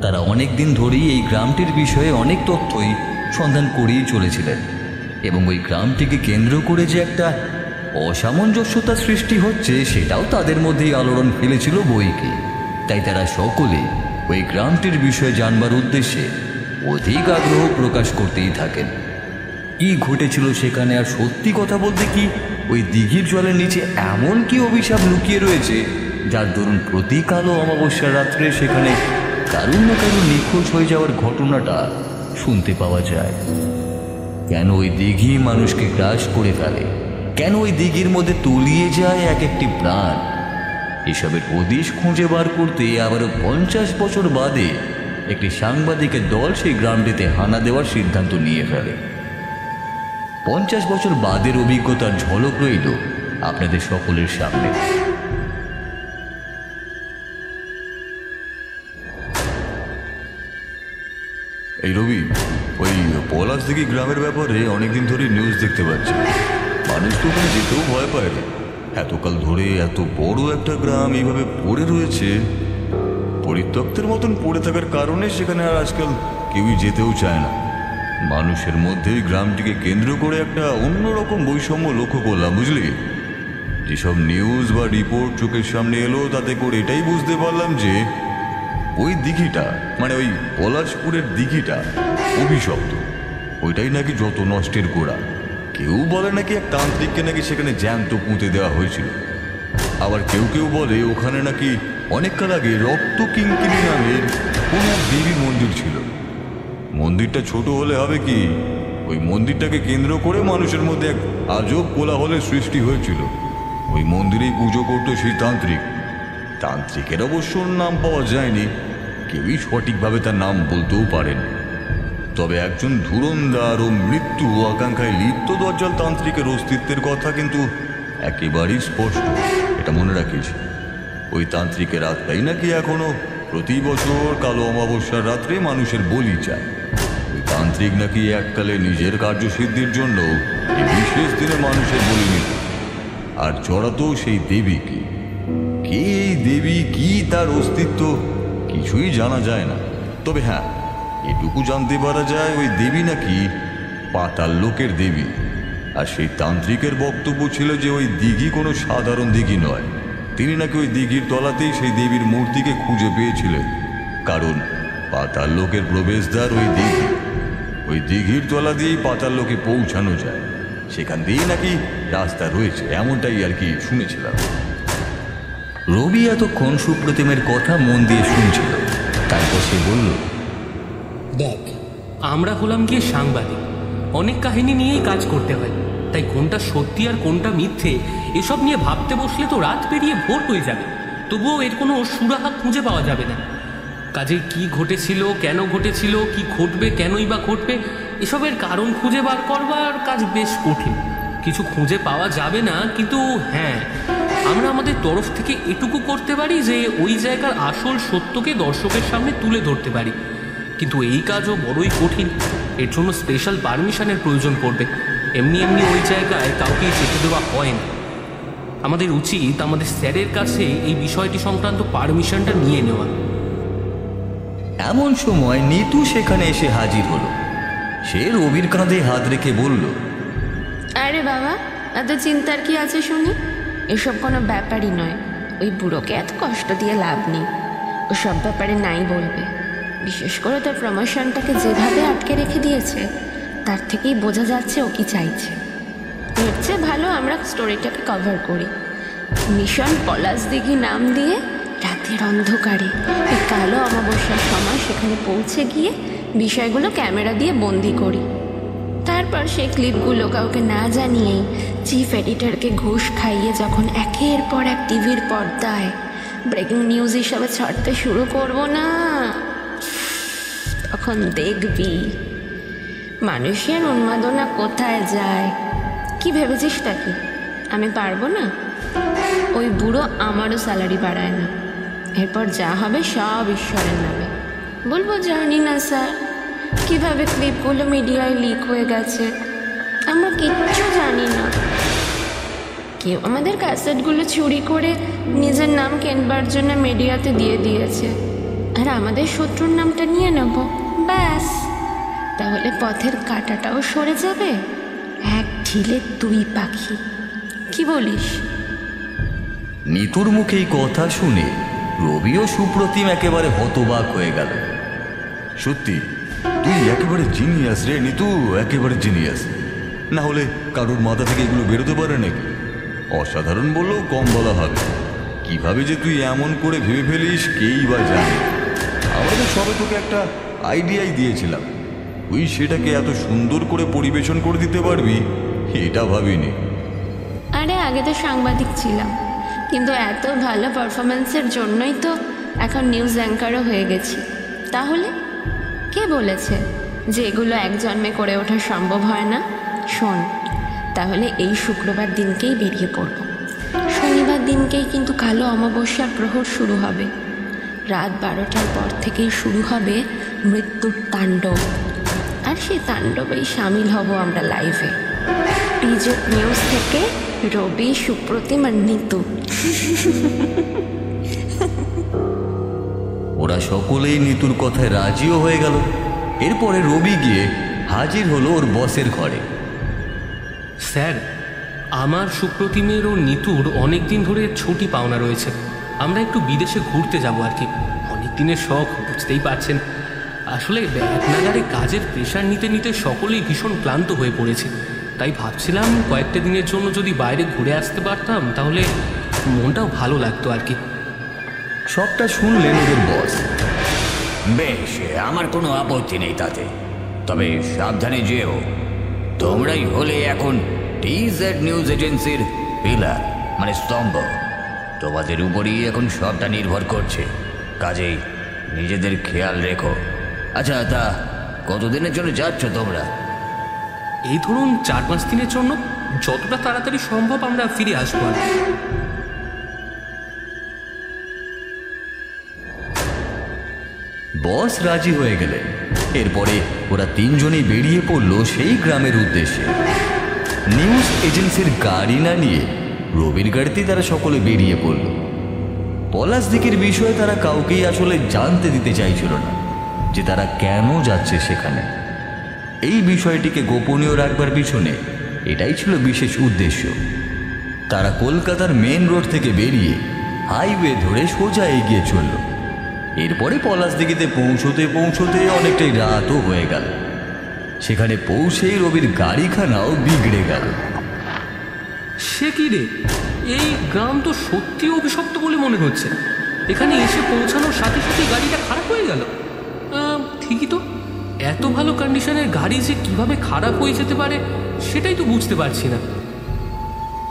S2: তারা অনেক দিন ধরেই এই গ্রামটির বিষয়ে অনেক তথ্যই সন্ধান করেই চলেছিলেন, এবং ওই গ্রামটিকে কেন্দ্র করে যে একটা অসামঞ্জস্যতা সৃষ্টি হচ্ছে সেটাও তাদের মধ্যেই আলোড়ন ফেলেছিল বইকে। তাই তারা সকলে ওই গ্রামটির বিষয়ে জানবার উদ্দেশ্যে অধিক আগ্রহ প্রকাশ করতেই থাকেন। কি ঘটেছিল সেখানে, আর সত্যি কথা বলতে কি ওই দিঘির জলের নিচে এমন কি অভিশাপ লুকিয়ে রয়েছে যার দরুন প্রতি কালো অমাবস্যার রাত্রে সেখানে কারুর না কারুর নিখোঁজ হয়ে যাওয়ার ঘটনাটা শুনতে পাওয়া যায়। কেন ওই দিঘি মানুষকে গ্রাস করে ফেলে, কেন ওই দিঘির মধ্যে তলিয়ে যায় এক একটি প্রাণ, এসবের হদিশ খুঁজে বার করতে আবারও 50 বছর বাদে একটি সাংবাদিকের দল সেই গ্রামটিতে হানা দেওয়ার সিদ্ধান্ত নিয়ে ফেলে। 50 বছর বাদের অভিজ্ঞতার ঝলক রইল আপনাদের সকলের সামনে।
S7: এই রবি, ওই পলাশদিঘি গ্রামের ব্যাপারে অনেকদিন ধরে নিউজ দেখতে পাচ্ছি। মানুষ তো ওখানে যেতেও ভয় পায় রে। এতকাল ধরে এত বড় একটা গ্রাম এইভাবে পড়ে রয়েছে, পরিত্যক্তের মতন পড়ে থাকার কারণে সেখানে আর আজকাল কেউই যেতেও চায় না। মানুষের মধ্যে ওই গ্রামটিকে কেন্দ্র করে একটা অন্যরকম বৈষম্য লক্ষ্য করলাম, বুঝলি? যেসব নিউজ বা রিপোর্ট চোখের সামনে এলো তাতে করে এটাই বুঝতে পারলাম যে ওই দিঘিটা, মানে ওই পলাশপুরের দিঘিটা অভিশপ্ত। ওইটাই নাকি যত নষ্টের গোড়া। কেউ বলে নাকি এক তান্ত্রিককে নাকি সেখানে জ্যান্ত পুঁতে দেওয়া হয়েছিল। আবার কেউ কেউ বলে ওখানে নাকি অনেককাল আগে রক্ত কিঙ্কিনী নামের কোনো এক দেবী মন্দির ছিল। মন্দিরটা ছোট হলে হবে কি, ওই মন্দিরটাকে কেন্দ্র করে মানুষের মধ্যে এক আজব কোলাহলের সৃষ্টি হয়েছিল। ওই মন্দিরেই পুজো করতো সেই তান্ত্রিক। তান্ত্রিকের অবশ্য নাম পাওয়া যায়নি, কেউই সঠিকভাবে তার নাম বলতেও পারেন। তবে একজন ধুরন্ধর ও মৃত্যু আকাঙ্ক্ষায় লিপ্ত দজ্জাল তান্ত্রিকের অস্তিত্বের কথা কিন্তু একেবারেই স্পষ্ট। এটা মনে রাখিস। ওই তান্ত্রিকের আত্মাই নাকি এখনো প্রতি বছর কালো অমাবস্যার রাত্রে মানুষের বলি চায়। ওই তান্ত্রিক নাকি এককালে নিজের কার্যসিদ্ধির জন্য এই বিশেষ দিনে মানুষের বলি নিত, আর চড়াতো সেই দেবীকে। কে এই দেবী, কি তার অস্তিত্ব, কিছুই জানা যায় না। তবে হ্যাঁ, এটুকু জানতে পারা যায় ওই দেবী নাকি পাতাল লোকের দেবী। আর সেই তান্ত্রিকের বক্তব্য ছিল যে ওই দিঘি কোনো সাধারণ দিঘি নয়। তিনি নাকি ওই দিঘির তলাতেই সেই দেবীর মূর্তিকে খুঁজে পেয়েছিলেন, কারণ পাতাল লোকের প্রবেশদ্বার ওই দিঘি। ওই দিঘির তলা দিয়েই পাতাল লোকে পৌঁছানো যায়। সেখান দিয়েই নাকি রাস্তা রয়েছে, এমনটাই আর কি শুনেছিলাম।
S2: রবি এতক্ষণ সুপ্রতিমের কথা মন দিয়ে শুনছিল। তারপর সে বলল,
S3: দেখ, আমরা হলাম গিয়ে সাংবাদিক, অনেক কাহিনী নিয়েই কাজ করতে হয়, তাই কোনটা সত্যি আর কোনটা মিথ্যে এসব নিয়ে ভাবতে বসলে তো রাত পেরিয়ে ভোর হয়ে যাবে, তবুও এর কোনো সুরাহা খুঁজে পাওয়া যাবে না। কাজে কি ঘটেছিল, কেন ঘটেছিল, কি ঘটবে, কেনই বা ঘটবে, এসবের কারণ খুঁজে বার করবার কাজ বেশ কঠিন। কিছু খুঁজে পাওয়া যাবে না, কিন্তু হ্যাঁ, আমরা আমাদের তরফ থেকে এটুকু করতে পারি যে ওই জায়গার আসল সত্যকে দর্শকের সামনে তুলে ধরতে পারি। কিন্তু এই কাজও বড়ই কঠিন, এর জন্য স্পেশাল পারমিশনের প্রয়োজন পড়বে। এমনি এমনি ওই জায়গায় কাউকেই যেতে দেওয়া হয় না। আমাদের উচিত আমাদের স্যারের কাছে এই বিষয়টি সংক্রান্ত পারমিশনটা নিয়ে নেওয়া।
S2: এমন সময় নিতু সেখানে এসে হাজির হলো। সে রবির কাঁধে হাত রেখে বলল,
S8: আরে বাবা, এত চিন্তার কি আছে শুনি? এসব কোনো ব্যাপারই নয়। ওই বুড়োকে এত কষ্ট দিয়ে লাভ নেই, ও সব ব্যাপারে নাই বলবে। বিশেষ করে তোর প্রমোশনটাকে যেভাবে আটকে রেখে দিয়েছে, তার থেকেই বোঝা যাচ্ছে ও কি চাইছে। এর চেয়ে ভালো আমরা স্টোরিটাকে কভার করি। মিশন পলাশদিঘি নাম দিয়ে রাতের অন্ধকারে এই কালো অমাবস্যার সময় সেখানে পৌঁছে গিয়ে বিষয়গুলো ক্যামেরা দিয়ে বন্দি করি। তারপর সেই ক্লিপগুলো কাউকে না জানিয়েই চিফ এডিটরকে ঘুষ খাইয়ে যখন একের পর এক টিভির পর্দায় ব্রেকিং নিউজ হিসাবে ছাড়তে শুরু করব না, তখন দেখবি মানুষের উন্মাদনা কোথায় যায়। কি ভেবেছিসটা কি আমি পারবো না? ওই বুড়ো আমারও স্যালারি বাড়ায় না। এরপর যা হবে সব ঈশ্বরের নামে। বলবো জানি না স্যার কিভাবে ক্লিপগুলো মিডিয়ায় লিক হয়ে গেছে, আমরা কিচ্ছু জানি না। কেউ আমাদের ক্যাসেটগুলো চুরি করে নিজের নাম কেনবার জন্য মিডিয়াতে দিয়ে দিয়েছে, আর আমাদের শত্রুর নামটা নিয়ে নেব, ব্যাস। তাহলে পথের কাঁটাটাও সরে যাবে। এক ঢিলে দুই পাখি, কি বলিস?
S2: নিতুর মুখে এই কথা শুনে রবি ও সুপ্রতিম একেবারে হতবাক হয়ে গেল।
S7: সত্যি তুই একেবারে জিনিয়াস রে নিতু, একেবারে জিনিয়াস। না হলে কারোর মাথা থেকে এগুলো বেরোতে পারে নাকি? অসাধারণ বললেও কম বলা হবে। কিভাবে যে তুই এমন করে ভেবে ফেলিস কেই বা জানে। আমরা তো সবে তোকে একটা আইডিয়াই দিয়েছিলাম, তুই সেটাকে এত সুন্দর করে পরিবেশন করে দিতে পারবি এটা ভাবিনি।
S8: আরে আগে তো সাংবাদিক ছিলাম, কিন্তু এত ভালো পারফরমেন্সের জন্যই তো এখন নিউজ অ্যাঙ্কারও হয়ে গেছি। তাহলে কে বলেছে যে এগুলো এক জন্মে করে ওঠা সম্ভব হয় না? শোন, তাহলে এই শুক্রবার দিনকেই বেরিয়ে পড়ব। শনিবার দিনকেই কিন্তু কালো অমাবস্যার প্রহর শুরু হবে। রাত 12টার পর থেকেই শুরু হবে মৃত্যুর তাণ্ডব, আর সেই তাণ্ডবেই সামিল হব আমরা লাইভে। টিজেট নিউজ থেকে রবি, সুপ্রতিম আর নিতু।
S2: ওরা সকলেই নিতুর কথায় রাজিও হয়ে গেল। এরপরে রবি গিয়ে হাজির হলো ওর বসের ঘরে।
S3: স্যার, আমার সুপ্রতিমের ও নিতুর অনেক দিন ধরে ছুটি পাওনা রয়েছে। আমরা একটু বিদেশে ঘুরতে যাব আর কি। অনেক দিনের শখ, বুঝতেই পারছেন। আসলে এক নাগারে কাজের প্রেশার নিতে নিতে সকলেই ভীষণ ক্লান্ত হয়ে পড়েছে। তাই ভাবছিলাম কয়েকটা দিনের জন্য যদি বাইরে ঘুরে আসতে পারতাম তাহলে মনটাও ভালো লাগতো আর কি।
S2: সবটা শুনলেন ওদের বস।
S9: বেশ, আমার কোনো আপত্তি নেই তাতে, তবে সাবধানে যেও। তোমরাই হলে এখন টিজেড নিউজ এজেন্সির পিলার, মানে স্তম্ভ। তোমাদের উপরই এখন সবটা নির্ভর করছে, কাজেই নিজেদের খেয়াল রেখো। আচ্ছা, তা কতদিনের জন্য যাচ্ছ তোমরা?
S3: এই ধরুন 4-5 দিনের জন্য। যতটা তাড়াতাড়ি সম্ভব আমরা ফিরে আসবো আর কি।
S2: বস রাজি হয়ে গেলেন। এরপরে ওরা তিনজনেই বেরিয়ে পড়লো সেই গ্রামের উদ্দেশ্যে। নিউজ এজেন্সির গাড়ি না নিয়ে রবির গাড়িতে তারা সকলে বেরিয়ে পড়ল। পলাশদিঘির বিষয়ে তারা কাউকেই আসলে জানতে দিতে চাইছিল না যে তারা কেন যাচ্ছে সেখানে। এই বিষয়টিকে গোপনীয় রাখবার পিছনে এটাই ছিল বিশেষ উদ্দেশ্য। তারা কলকাতার মেন রোড থেকে বেরিয়ে হাইওয়ে ধরে সোজা এগিয়ে চলল। এরপরে পলাশদিঘিতে পৌঁছতে পৌঁছতে অনেকটাই রাতও হয়ে গেল। সেখানে পৌঁছেই রবির গাড়িখানাও বিগড়ে গেল।
S3: সে কি রে, এই গ্রাম তো সত্যি অভিশপ্ত বলে মনে হচ্ছে। এখানে এসে পৌঁছানোর সাথে সাথে গাড়িটা খারাপ হয়ে গেল। ঠিকই তো, এত ভালো কন্ডিশনের গাড়ি যে কিভাবে খারাপ হয়ে যেতে পারে সেটাই তো বুঝতে পারছি না।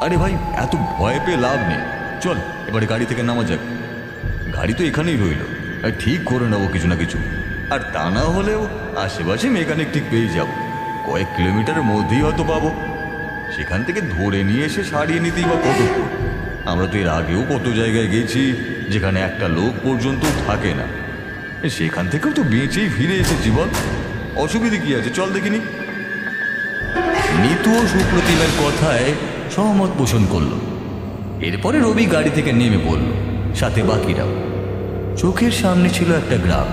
S7: আরে ভাই, এত ভয় পেয়ে লাভ নেই, চল এবারে গাড়ি থেকে নামা যাক। গাড়ি তো এখানেই রইল, আর ঠিক করে নেবো কিছু না কিছু। আর তা না হলেও আশেপাশে মেকানিক ঠিক পেয়ে যাব, কয়েক কিলোমিটারের মধ্যেই হয়তো পাবো। সেখান থেকে ধরে নিয়ে এসে সারিয়ে নিতেই বা কতক্ষণ। আমরা তো এর আগেও কত জায়গায় গেছি যেখানে একটা লোক পর্যন্ত থাকে না, সেখান থেকেও তো বেঁচেই ফিরে এসেছি। বল, অসুবিধে কি আছে, চল দেখিনি।
S2: নিতু ও সুপ্রতিমের কথায় সহমত পোষণ করলো। এরপরে রবি গাড়ি থেকে নেমে পড়ল, সাথে বাকিরাও। চোখের সামনে ছিল একটা গ্রাম,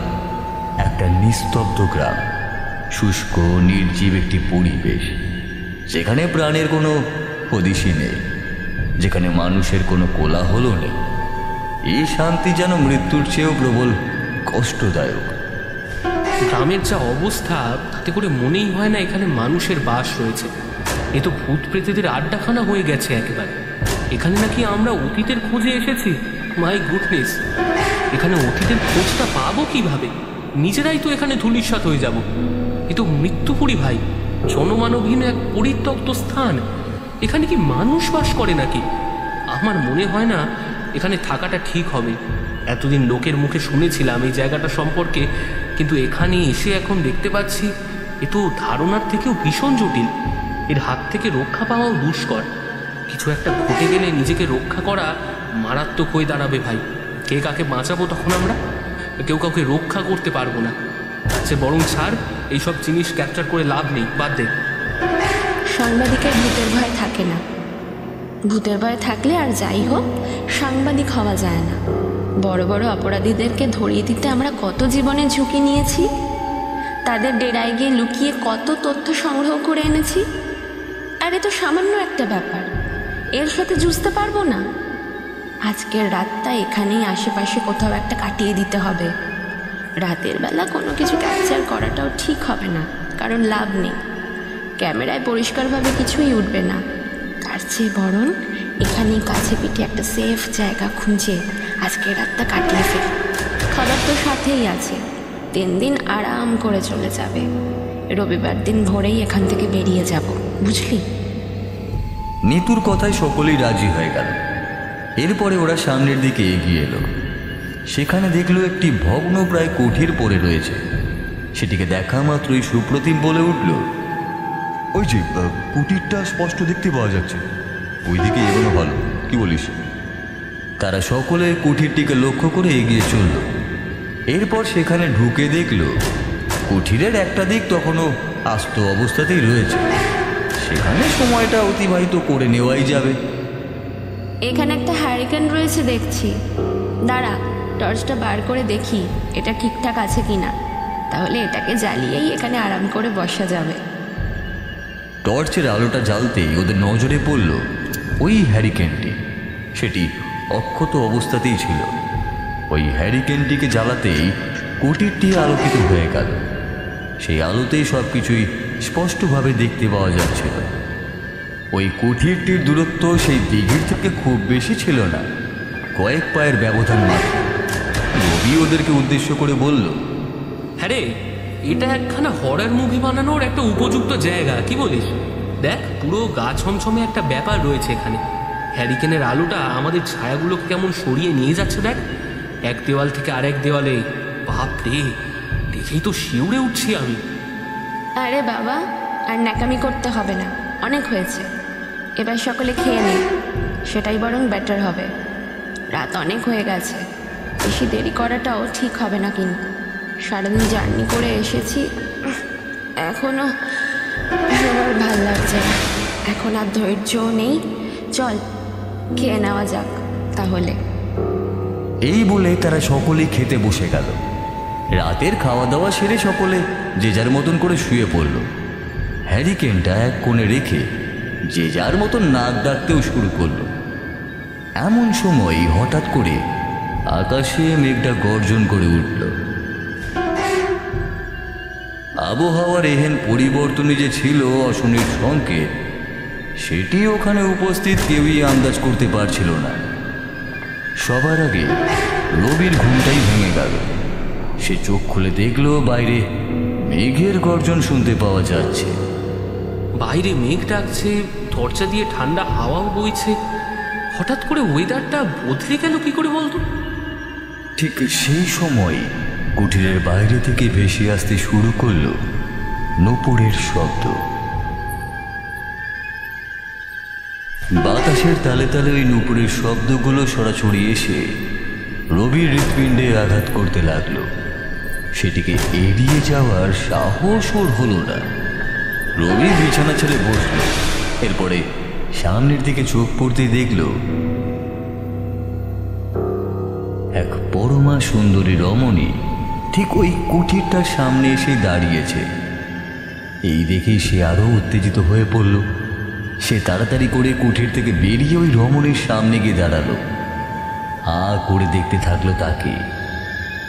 S2: একটা নিস্তব্ধ গ্রাম, শুষ্ক নির্জীব একটি পরিবেশ, যেখানে প্রাণের কোনো হদিশই নেই, যেখানে মানুষের কোনো কোলাহল নেই। এই শান্তি যেন মৃত্যুর চেয়েও প্রবল কষ্টদায়ক।
S3: গ্রামের যা অবস্থা, তাতে করে মনেই হয় না এখানে মানুষের বাস রয়েছে। এ তো ভূত প্রেতেদের আড্ডাখানা হয়ে গেছে একেবারে। এখানে নাকি আমরা অতীতের খোঁজে এসেছি। মাই গুডনেস, এখানে অতীতের খোঁজটা পাবো কিভাবে? নিজেরাই তো এখানে ধূলিসাৎ হয়ে যাব। এ তো মৃত্যুপুরী ভাই, জনমানবহীন এক পরিত্যক্ত স্থান। এখানে কি মানুষ বাস করে নাকি? আমার মনে হয় না এখানে থাকাটা ঠিক হবে। এতদিন লোকের মুখে শুনেছিলাম এই জায়গাটা সম্পর্কে, কিন্তু এখানে এসে এখন দেখতে পাচ্ছি এ তো ধারণার থেকেও ভীষণ জটিল। এর হাত থেকে রক্ষা পাওয়াও দুষ্কর। কিছু একটা ঘটে গেলে নিজেকে রক্ষা করা মারাত্মক হয়ে দাঁড়াবে ভাই। কে কাকে বাঁচাবো তখন? আমরা কেউ কাউকে রক্ষা করতে পারবো না। আচ্ছা বরং ছাড়, এইসব জিনিস ক্যাপচার করে লাভ নেই, বাদ দে।
S8: সাংবাদিকের ভূতের ভয় থাকে না। ভূতের ভয় থাকলে আর যাই হোক সাংবাদিক হওয়া যায় না। বড় বড় অপরাধীদেরকে ধরিয়ে দিতে আমরা কত জীবনের ঝুঁকি নিয়েছি, তাদের ডেরায় গিয়ে লুকিয়ে কত তথ্য সংগ্রহ করে এনেছি। আর এ তো সামান্য একটা ব্যাপার, এর সাথে যুঝতে পারবো না। আজকের রাতটা এখানেই আশেপাশে কোথাও একটা কাটিয়ে দিতে হবে। রাতের বেলা কোনো কিছু ক্যাপচার করাটাও ঠিক হবে না, কারণ লাভ নেই, ক্যামেরায় পরিষ্কারভাবে কিছুই উঠবে না। তার চেয়ে বরং এখানেই কাছে পিঠে একটা সেফ জায়গা খুঁজে আজকের রাতটা কাটিয়ে ফেলি। খাবার তো সাথেই আছে, 3 দিন আরাম করে চলে যাবে। রবিবার দিন ভোরেই এখান থেকে বেরিয়ে যাব, বুঝলি?
S2: নিতুর কথায় সকলেই রাজি হয়ে গেল। এরপরে ওরা সামনের দিকে এগিয়ে এলো। সেখানে দেখলো একটি ভগ্ন প্রায় কুঠির পড়ে রয়েছে। সেটিকে দেখা মাত্রই সুপ্রতিম বলে উঠল,
S7: ওই যে কুটিরটা স্পষ্ট দেখতে পাওয়া যাচ্ছে, ওইদিকে এগোনো ভালো, কি বলিস?
S2: তারা সকলে কুঠিরটিকে লক্ষ্য করে এগিয়ে চলল। এরপর সেখানে ঢুকে দেখল কুঠিরের একটা দিক তখনও আস্ত অবস্থাতেই রয়েছে। সেখানে সময়টা অতিবাহিত করে নেওয়াই যাবে।
S8: এখানে একটা হ্যারিকেন রয়েছে দেখছি। দাঁড়া, টর্চটা বার করে দেখি এটা ঠিকঠাক আছে কিনা, তাহলে এটাকে জ্বালিয়েই এখানে আরাম করে বসা যাবে।
S2: টর্চের আলোটা জ্বালতেই ওদের নজরে পড়ল ওই হ্যারিকেনটি। সেটি অক্ষত অবস্থাতেই ছিল। ওই হ্যারিকেনটিকে জ্বালাতেই কুটিরটি আলোকিত হয়ে গেল। সেই আলোতেই সব কিছুই স্পষ্টভাবে দেখতে পাওয়া যাচ্ছিল। ওই কুঠিরটির দূরত্ব সেই দিঘির থেকে খুব বেশি ছিল না, কয়েক পায়ের ব্যবধান মাত্র। রবি ওদেরকে উদ্দেশ্য করে বলল,
S3: হ্যাঁ রে, এটা একখানা হরর মুভি বানানোর একটা উপযুক্ত জায়গা, কি বলিস? দেখ, পুরো গা ছমছমে একটা ব্যাপার রয়েছে এখানে। হ্যারিকেনের আলোটা আমাদের ছায়াগুলোকে কেমন সরিয়ে নিয়ে যাচ্ছে দেখ, এক দেওয়াল থেকে আরেক দেওয়ালে। বাপ রে, দেখেই তো শিউরে উঠছি আমি।
S8: আরে বাবা, আর ন্যাকামি করতে হবে না, অনেক হয়েছে। এবার সকলে খেয়ে নে, সেটাই বরং বেটার হবে। রাত অনেক হয়ে গেছে, বেশি দেরি করাটাও ঠিক হবে না। কিন্তু সারাদিন জার্নি করে এসেছি, এখনও সবার ভাল লাগছে না। এখন আর ধৈর্যও নেই, চল খেয়ে নেওয়া যাক তাহলে।
S2: এই বলে তারা সকলেই খেতে বসে গেল। রাতের খাওয়া দাওয়া সেরে সকলে যে যার মতন করে শুয়ে পড়ল। হ্যারিকেনটা এক কোণে রেখে যে যার মতন নাক ডাকতেও শুরু করলো। এমন সময় হঠাৎ করে আকাশে মেঘটা গর্জন করে উঠল। আবহাওয়ার এহেন পরিবর্তনই যে ছিল অশনির সংকেত, সেটি ওখানে উপস্থিত কেউই আন্দাজ করতে পারছিল না। সবার আগে রবির ঘুমটাই ভেঙে গেল। সে চোখ খুলে দেখলো বাইরে মেঘের গর্জন শুনতে পাওয়া যাচ্ছে।
S3: বাইরে মেঘ ডাকছে, দরজা দিয়ে ঠান্ডা হাওয়াও বইছে। হঠাৎ করে ওয়েদারটা বদলে গেল কি করে বলতো?
S2: ঠিক সেই সময় কুঠিরের বাইরে থেকে ভেসে আসতে শুরু করলো নূপুরের শব্দ। বাতাসের তালে তালে ওই নূপুরের শব্দগুলো সরাসরি এসে রবির হৃৎপিণ্ডে আঘাত করতে লাগলো। সেটিকে এড়িয়ে যাওয়ার সাহস ওর হলো না। রবি বিছানা ছেড়ে বসল। এরপরে সামনের দিকে চোখ পড়তেই দেখল এক পরমা সুন্দরী রমণী ঠিক ওই কুঠিরটার সামনে এসে দাঁড়িয়েছে। এই দেখেই সে আরো উত্তেজিত হয়ে পড়ল। সে তাড়াতাড়ি করে কুঠির থেকে বেরিয়ে ওই রমণীর সামনে গিয়ে দাঁড়ালো। হা করে দেখতে থাকলো তাকে।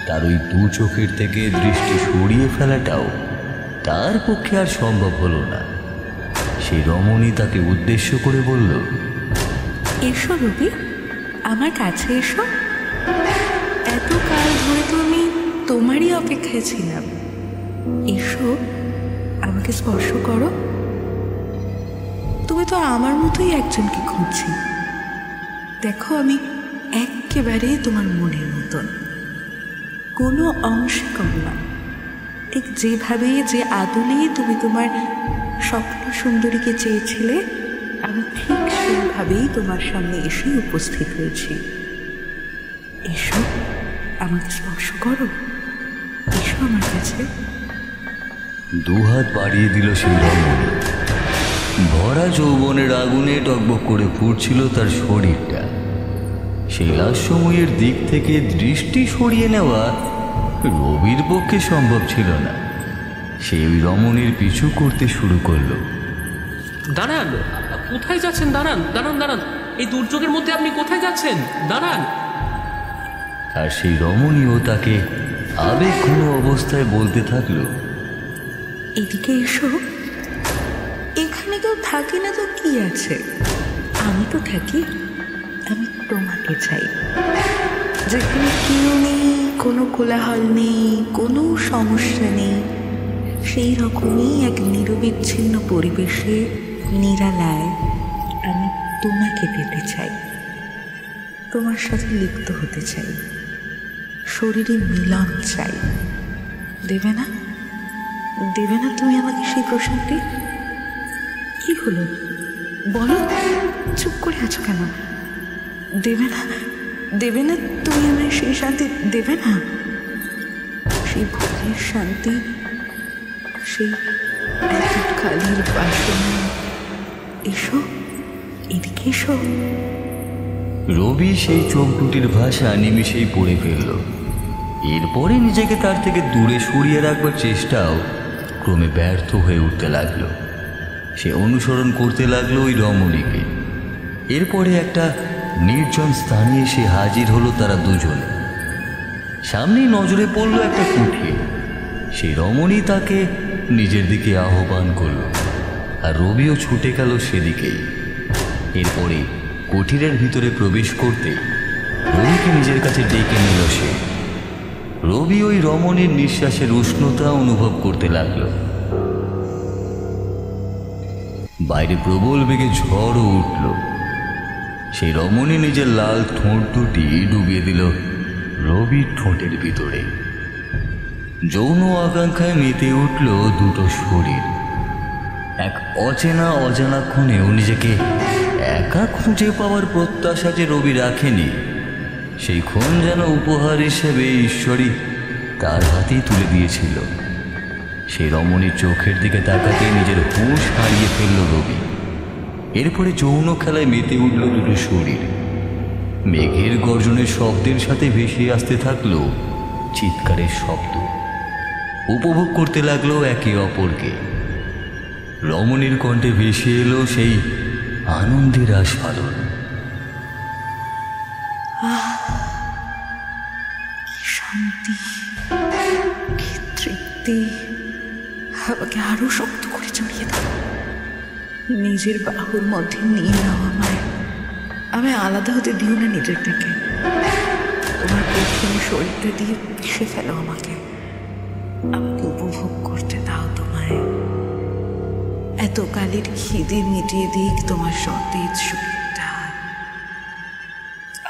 S2: তার ওই দু চোখের থেকে দৃষ্টি সরিয়ে ফেলাটাও তার পক্ষে আর সম্ভব হলো না। সেই রমণী তাকে উদ্দেশ্য করে বলল,
S10: এসো রবি, আমার কাছে এসো। এত কাল ধরে তো আমি তোমারই অপেক্ষায় ছিলাম। এসো, আমাকে স্পর্শ করো। তুমি তো আমার মতোই একজনকে খুঁজছি। দেখো, আমি একেবারে তোমার মনের মতন, কোনো অংশে কম না। ঠিক যেভাবে, যে আদলে তুমি তোমার স্বপ্ন সুন্দরীকে চেয়েছিলে, আমি ঠিক সেইভাবেই তোমার সামনে এসে উপস্থিত হয়েছি। এসো, আমাকে স্পর্শ করো। এসো আমার কাছে।
S2: দুহাত বাড়িয়ে দিল সেই রমণী। ভরা যৌবনের আগুনে টকবক করে ফুটছিল তার শরীরটা। সেই লাস্যময়ের দিক থেকে দৃষ্টি সরিয়ে নেওয়া রবির পক্ষে সম্ভব ছিল না। সে ওই রমণীর পিছু করতে শুরু করলো।
S3: দাঁড়ান, কোথায় যাচ্ছেন? দাঁড়ান দাঁড়ান দাঁড়ান, এই দুর্যোগের মধ্যে আপনি কোথায় যাচ্ছেন? দাঁড়ান।
S2: আর সেই রমণীও তাকে আবেগঘন অবস্থায় বলতে থাকলো,
S10: এদিকে এসো। এখানে কেউ থাকে না তো কি আছে, আমি তো থাকি। আমি তোমাকে চাই, যেখানে কেউ নেই, কোনো কোলাহল নেই, কোনো সমস্যা নেই। সেই রকমই এক নিরবিচ্ছিন্ন পরিবেশে, নিরালায় আমি তোমাকে পেতে চাই। তোমার সাথে লিপ্ত হতে চাই, শরীরে মিলন চাই। দেবে না? দেবে না তুমি আমাকে সেই প্রশ্নটি? কি হলো বলো, চুপ করে আছো কেন? দেবে না? দেবে না তুমি আমায় সেই শান্তি? দেবে না সেই ভোগের শান্তি, সেই কালের বাসনা? এসো, এদিকে এসো।
S2: রবি সেই চোখ দুটির ভাষা নিমিষেই পড়ে ফেলল। এরপরে নিজেকে তার থেকে দূরে সরিয়ে রাখবার চেষ্টাও ক্রমে ব্যর্থ হয়ে উঠতে লাগলো। সে অনুসরণ করতে লাগলো ওই রমণীকে। এরপরে একটা নির্জন স্থানে এসে হাজির হলো তারা দুজনে। সামনেই নজরে পড়ল একটা কুঠির। সেই রমণী তাকে নিজের দিকে আহ্বান করলো, আর রবিও ছুটে গেল সেদিকেই। এরপরে কুঠিরের ভিতরে প্রবেশ করতে রবিকে নিজের কাছে ডেকে নিল সে। রবি ওই রমণীর নিঃশ্বাসের উষ্ণতা অনুভব করতে লাগলো। বাইরে প্রবল বেগে ঝড়ও উঠল। সেই রমণী নিজের লাল ঠোঁট দুটি ডুবিয়ে দিল রবির ঠোঁটের ভিতরে। যৌন আকাঙ্ক্ষায় মেতে উঠল দুটো শরীর। এক অচেনা অজানা ক্ষণেও নিজেকে একা খুঁজে পাওয়ার প্রত্যাশা যে রবি রাখেনি, সেই ক্ষণ যেন উপহার হিসেবে ঈশ্বরই তার হাতেই তুলে দিয়েছিল। সেই রমণীর চোখের দিকে তাকাতে নিজের হুঁশ হারিয়ে ফেলল রবি। এরপরে যৌন খেলায় মেতে উঠল দুটো শরীর। মেঘের গর্জনের শব্দের সাথে ভেসে আসতে থাকলো চিৎকারের শব্দ। উপভোগ করতে লাগলো একে অপরকে। রমণীর কণ্ঠে ভেসে এলো সেই আনন্দের আস্বাদন।
S10: শান্তি, কি তৃপ্তি! আমাকে আরো শক্ত করে জড়িয়ে দাও, নিজের বাহুর মধ্যে নিয়ে নাও আমায়। আমায় আলাদা হতে দিও না নিজের থেকে। তোমার কঠিন শরীরটা দিয়ে পিষে ফেলো আমাকে উপভোগ করতে দাও তোমায়। এতকালের খিদে মিটিয়ে দিক তোমার সতেজ শরীরটা।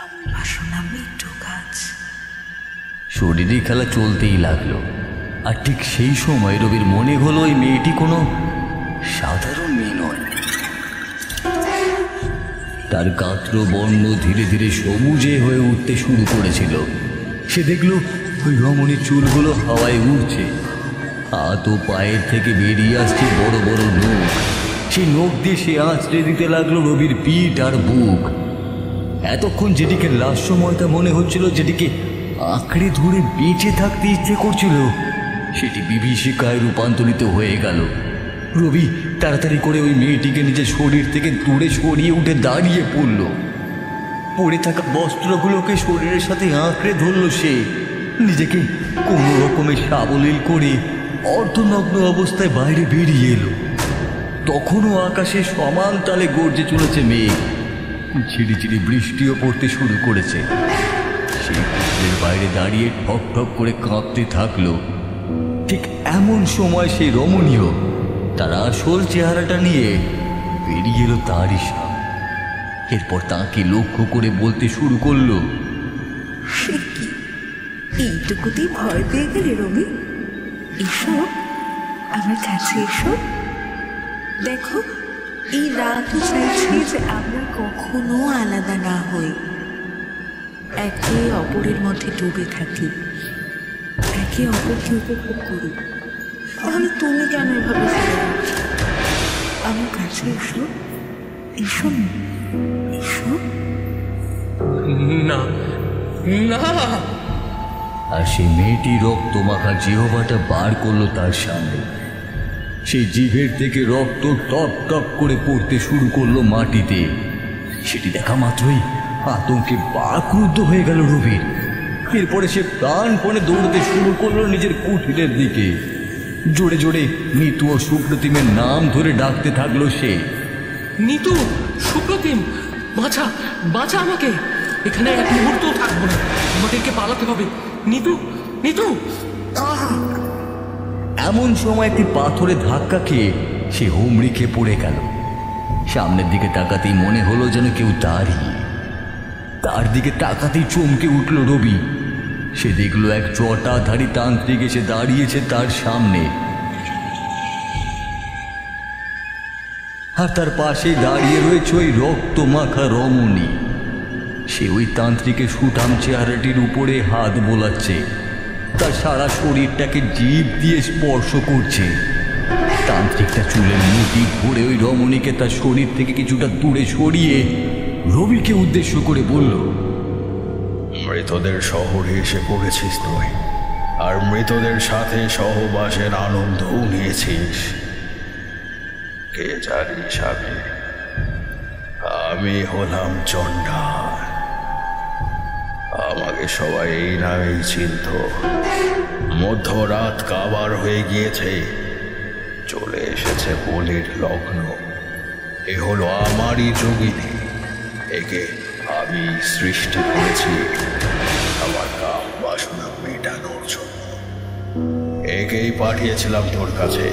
S10: আমার বাসনা মিটু গাছ।
S2: শরীরে খেলা চলতেই লাগলো। আর ঠিক সেই সময় রবির মনে হলো ওই মেয়েটি কোনো সাধারণ মেয়ে নয়। তার গাত্র বর্ণ ধীরে ধীরে সবুজে হয়ে উঠতে শুরু করেছিল। সে দেখলো ওই রমণীর চুলগুলো হাওয়ায় উড়ছে, হাত ও পায়ের থেকে বেরিয়ে আসছে বড় বড় নখ। সেই নখ দিয়ে সে আঁচড়ে দিতে লাগলো রবির পিঠ আর বুক। এতক্ষণ যেটিকে লাস্যময়তা মনে হচ্ছিল, যেটিকে আঁকড়ে ধরে বেঁচে থাকতে ইচ্ছে করছিল, সেটি বিভীষিকায় রূপান্তরিত হয়ে গেল। রবি তাড়াতাড়ি করে ওই মেয়েটিকে নিজের শরীর থেকে দূরে সরিয়ে উঠে দাঁড়িয়ে পড়ল। পড়ে থাকা বস্ত্রগুলোকে শরীরের সাথে আঁকড়ে ধরল সে। নিজেকে কোনো রকমের সাবলীল করে অর্ধনগ্ন অবস্থায় বাইরে বেরিয়ে এলো। তখনও আকাশে সমান তালে গর্জে চলেছে মেঘ। ঝিরিঝিরি বৃষ্টিও পড়তে শুরু করেছে। সেই পুকুরের বাইরে দাঁড়িয়ে ঠক ঠক করে কাঁপতে থাকলো। ঠিক এমন সময় সেই রমণীয় তার আসল চেহারাটা নিয়ে বেরিয়ে এলো তারই সামনে। এরপর তাকে লক্ষ্য করে বলতে শুরু করলো,
S10: সে কি, এইটুকুতেই ভয় পেয়ে গেলে রবি? এসো আমার কাছে, এসো। দেখো, এই রাতও চাইছে যে আমরা কখনো আলাদা না হই, একে অপরের মধ্যে ডুবে থাকি, একে অপরকে উপভোগ করি। তাহলে তুমি কেন এভাবে ফেলে যাচ্ছ? আমার কাছে এসো, এসো, এসো।
S3: না না।
S2: আর সেই মেয়েটি রক্ত মাখা জিহ্বাটা বার করলো তার সামনে। সেই জিভের থেকে রক্ত টপ টপ করে পড়তে শুরু করলো মাটিতে। সেটি দেখা মাত্রই আতঙ্কে বাকরুদ্ধ হয়ে গেল রবির। এরপরে সে প্রাণপণে দৌড়তে শুরু করলো নিজের কুঠিরের দিকে। জোরে জোরে নিতু ও সুপ্রতিমের নাম ধরে ডাকতে থাকলো সে।
S3: নিতু, সুপ্রতিম, বাঁচা, বাঁচা আমাকে। এখানে এক মুহূর্তও থাকবো না, আমাদেরকে পালাতে হবে। নিতু, নিতু।
S2: এমন সময় একটি পাথরে ধাক্কা খেয়ে সে হুমড়ি খেয়ে পড়ে গেল। সামনের দিকে তাকাতেই মনে হলো যেন কেউ দাঁড়িয়ে। তার দিকে তাকাতেই চমকে উঠল রবি। সে দেখলো এক জটাধারী তান্ত্রিক এসে দাঁড়িয়েছে তার সামনে। আর তার পাশে দাঁড়িয়ে রয়েছে ওই রক্ত মাখা রমণী। সে ওই তান্ত্রিকের সুঠাম চেহারাটির উপরে হাত বোলাচ্ছে, তার সারা শরীরটাকে জিভ দিয়ে স্পর্শ করছে। তান্ত্রিকটা চুলের মুঠি ধরে ওই রমণীকে তার শরীর থেকে কিছুটা দূরে সরিয়ে রবিকে উদ্দেশ্য করে বলল,
S1: মৃতদের শহরে এসে পড়েছিস তুই, আর মৃতদের সাথে সহবাসের আনন্দও নিয়েছিস। কে জানিস আমি হলাম চণ্ডাল। আমাকে সবাই এই নামেই চিনত। মধ্যরাত কাবার হয়ে গিয়েছে, চলে এসেছে বলির লগ্ন। এ হলো আমারই যোগিনী। একে আমি সৃষ্টি করেছি আমার কাম বাসনা মেটানোর জন্য। একেই পাঠিয়েছিলাম তোর কাছে।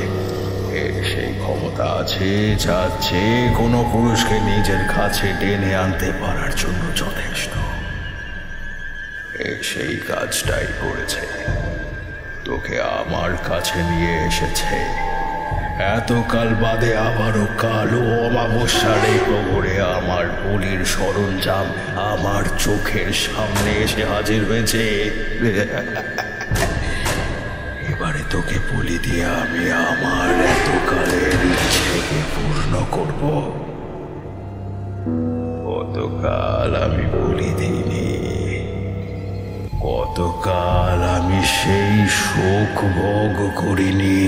S1: এর সেই ক্ষমতা আছে যা যে কোনো পুরুষকে নিজের কাছে টেনে আনতে পারার জন্য যথেষ্ট। সেই কাজটাই করেছে, তোকে আমার কাছে নিয়ে এসেছে। এতকাল বাদে আবারও কালো অমাবস্যার এই প্রহরে আমার বলির সরঞ্জাম আমার চোখের সামনে এসে হাজির হয়েছে। এবারে তোকে বলি দিয়ে আমি আমার এতকালের ইচ্ছেকে পূর্ণ করব। কতকাল আমি বলি দিইনি, কতকাল আমি সেই শোক ভোগ করিনি।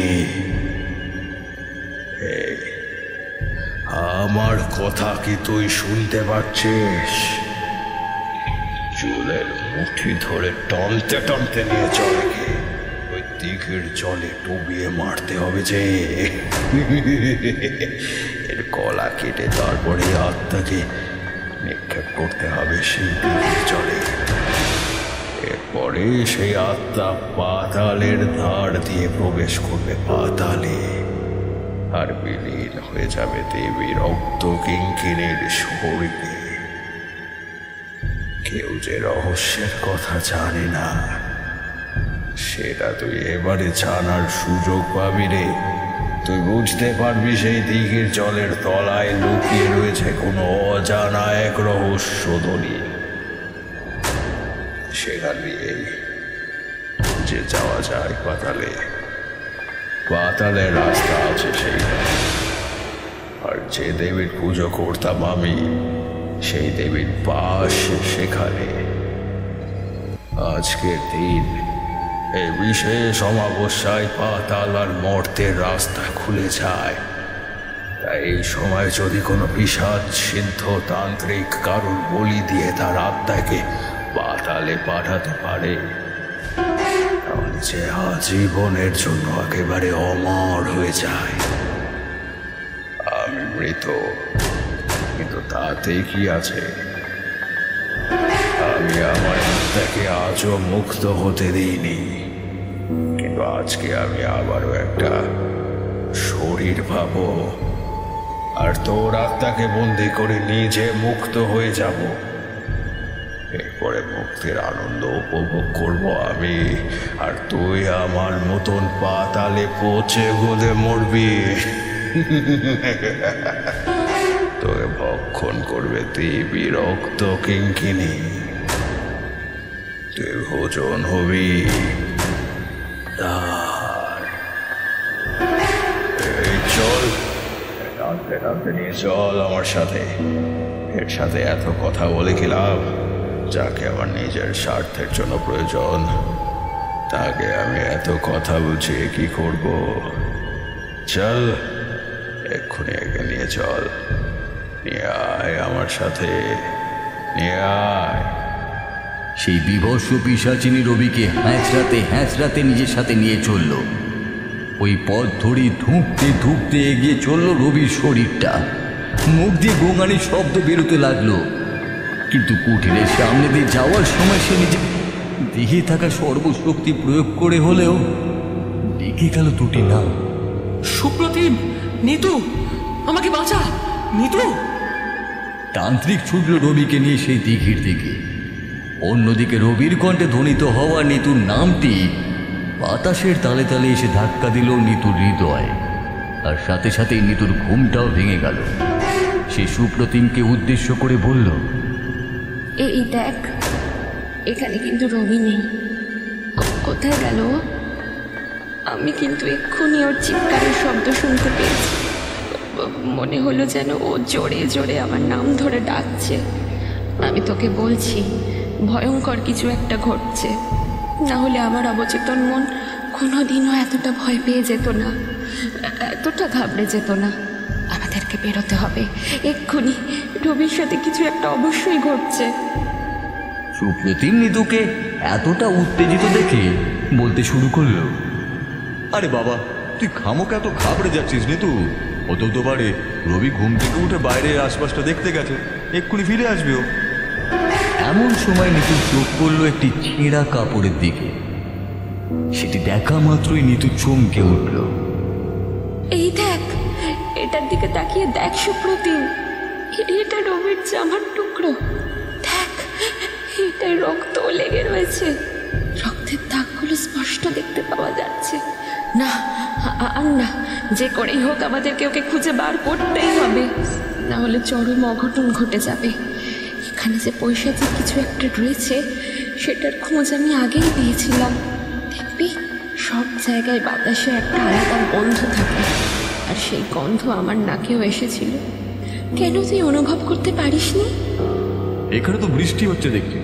S1: আমার কথা কি তুই শুনতে পাচ্ছিস? চুলের মুঠি ধরে টানতে টানতে নিয়ে চলে গে ওই দিঘির জলে ডুবিয়ে মারতে হবে যে। এর গলা কেটে তারপরে আত্মাকে নিক্ষেপ করতে হবে সেই দিঘির জলে। এরপরে সেই আত্মা পাতালের দ্বার দিয়ে প্রবেশ করবে পাতালে, আর বিলীন হয়ে যাবে দেবী রক্ত কিঙ্কিণীর শরীরে। কেউ যে রহস্যের কথা জানে না, সেটা তুই এবারে জানার সুযোগ পাবি রে। তুই বুঝতে পারবি সেই দিঘির জলের তলায় লুকিয়ে রয়েছে কোনো অজানা এক রহস্য দলিল। সেখান দিয়ে যে যাওয়া যায় পাতালে, পাতালের রাস্তা আছে সেইটা। আর যে দেবীর পুজো করতাম আমি, সেই দেবীর বাস সেখানে। আজকের দিন এই বিশেষ অমাবস্যায় পাতাল আর মর্তের রাস্তা খুলে যায়। তাই এই সময় যদি কোনো পিশাচ সিদ্ধ তান্ত্রিক কারোর বলি দিয়ে তার আত্মাকে পাতালে পাঠাতে পারে, তাহলে যে আজীবনের জন্য একেবারে অমর হয়ে যায়। আমি মৃত, কিন্তু তাতে কি আছে? আমি আমার আত্মাকে আজও মুক্ত হতে দিইনি, কিন্তু আজকে আমি আবারও একটা শরীর পাবো, আর তোর আত্মাকে বন্দি করে নিজে মুক্ত হয়ে যাব। এরপরে মুক্তির আনন্দ উপভোগ করব আমি, আর তুই আমার মতন পাতালে পচে গলে মরবি। তোকে ভক্ষণ করবে দেবী রক্ত কিঙ্কিণী। তুই ভোজন হবি তার। এই চল, টানতে টানতে নিয়ে চল আমার সাথে। এর সাথে এত কথা বলে কি লাভ? যাকে আমার নিজের স্বার্থের জন্য প্রয়োজন, তাকে আমি এত কথা বুঝিয়ে কি করব? চল, এক্ষুনি একে নিয়ে চল। নিয়ে আয় আমার সাথে, নিয়ে আয়।
S2: সেই বিভৎস পিশাচিনী রবিকে হ্যাঁচড়াতে হ্যাঁচড়াতে নিজের সাথে নিয়ে চলল। ওই পথ ধরে ধুঁকতে ধুঁকতে এগিয়ে চলল রবির শরীরটা। মুখ দিয়ে গোঙানির শব্দ বেরোতে লাগলো, কিন্তু কুঠিরের সামনে দিয়ে যাওয়ার সময় সে নিজে দেহে থাকা সর্বশক্তি প্রয়োগ করে হলেও ডেকে গেল দুটি নাম।
S3: সুপ্রতিম, নিতু, আমাকে বাঁচা, নিতু।
S2: তান্ত্রিক ছুটল রবিকে নিয়ে সেই দিঘির দিকে। অন্যদিকে রবির কণ্ঠে ধ্বনিত হওয়া নিতুর নামটি বাতাসের তালে তালে এসে ধাক্কা দিল নিতুর হৃদয়, আর সাথে সাথেই নিতুর ঘুমটাও ভেঙে গেল। সে সুপ্রতিমকে উদ্দেশ্য করে বলল,
S8: এই দেখ, এখানে কিন্তু রবি নেই। কোথায় গেল? আমি কিন্তু এক্ষুনি ওর চিৎকারের শব্দ শুনতে পেয়েছি। মনে হলো যেন ও জোরে জোরে আমার নাম ধরে ডাকছে। আমি তোকে বলছি, ভয়ঙ্কর কিছু একটা ঘটছে। না হলে আমার অবচেতন মন কোনোদিনও এতটা ভয় পেয়ে যেত না, এতটা ঘাবড়ে যেত না। আমাদেরকে বেরোতে হবে এক্ষুনি। রবির সাথে কিছু একটা অবশ্যই ঘটছে।
S2: সুপ্রতিম নিতুকে এতটা উত্তেজিত দেখে বলতে শুরু করলো,
S7: আরে বাবা, তুই খামোকে এত ঘাবড়ে যাচ্ছিস নিতু? হতেও তো পারে রবি ঘুম থেকে উঠে বাইরের আশপাশটা দেখতে গেছে, এক্ষুনি ফিরে আসবে ও।
S2: এমন সময় নিতু চোখ পড়লো একটি ছেঁড়া কাপড়ের দিকে। সেটি দেখা মাত্রই নিতু চমকে উঠল।
S8: এই দেখ, এটার দিকে তাকিয়ে দেখ সুপ্রতিম, এটা রবির জামার টুকরো। দেখ, এটায় রক্ত লেগে রয়েছে। রক্তের দাগগুলো স্পষ্ট দেখতে পাওয়া যাচ্ছে। না, আর না, যে করেই হোক আমাদেরকে ওকে খুঁজে বার করতেই হবে, না হলে চরম অঘটন ঘটে যাবে। এখানে যে পৈশাচিক কিছু একটা রয়েছে, সেটার খোঁজ আমি আগেই পেয়েছিলাম। দেখবি, সব জায়গায় বাতাসে একটা আলাদা গন্ধ থাকে, আর সেই গন্ধ আমার নাকেও এসেছিল। কেন তুই অনুভব করতে পারিসনি?
S7: এখানে তো বৃষ্টি হচ্ছে দেখছি।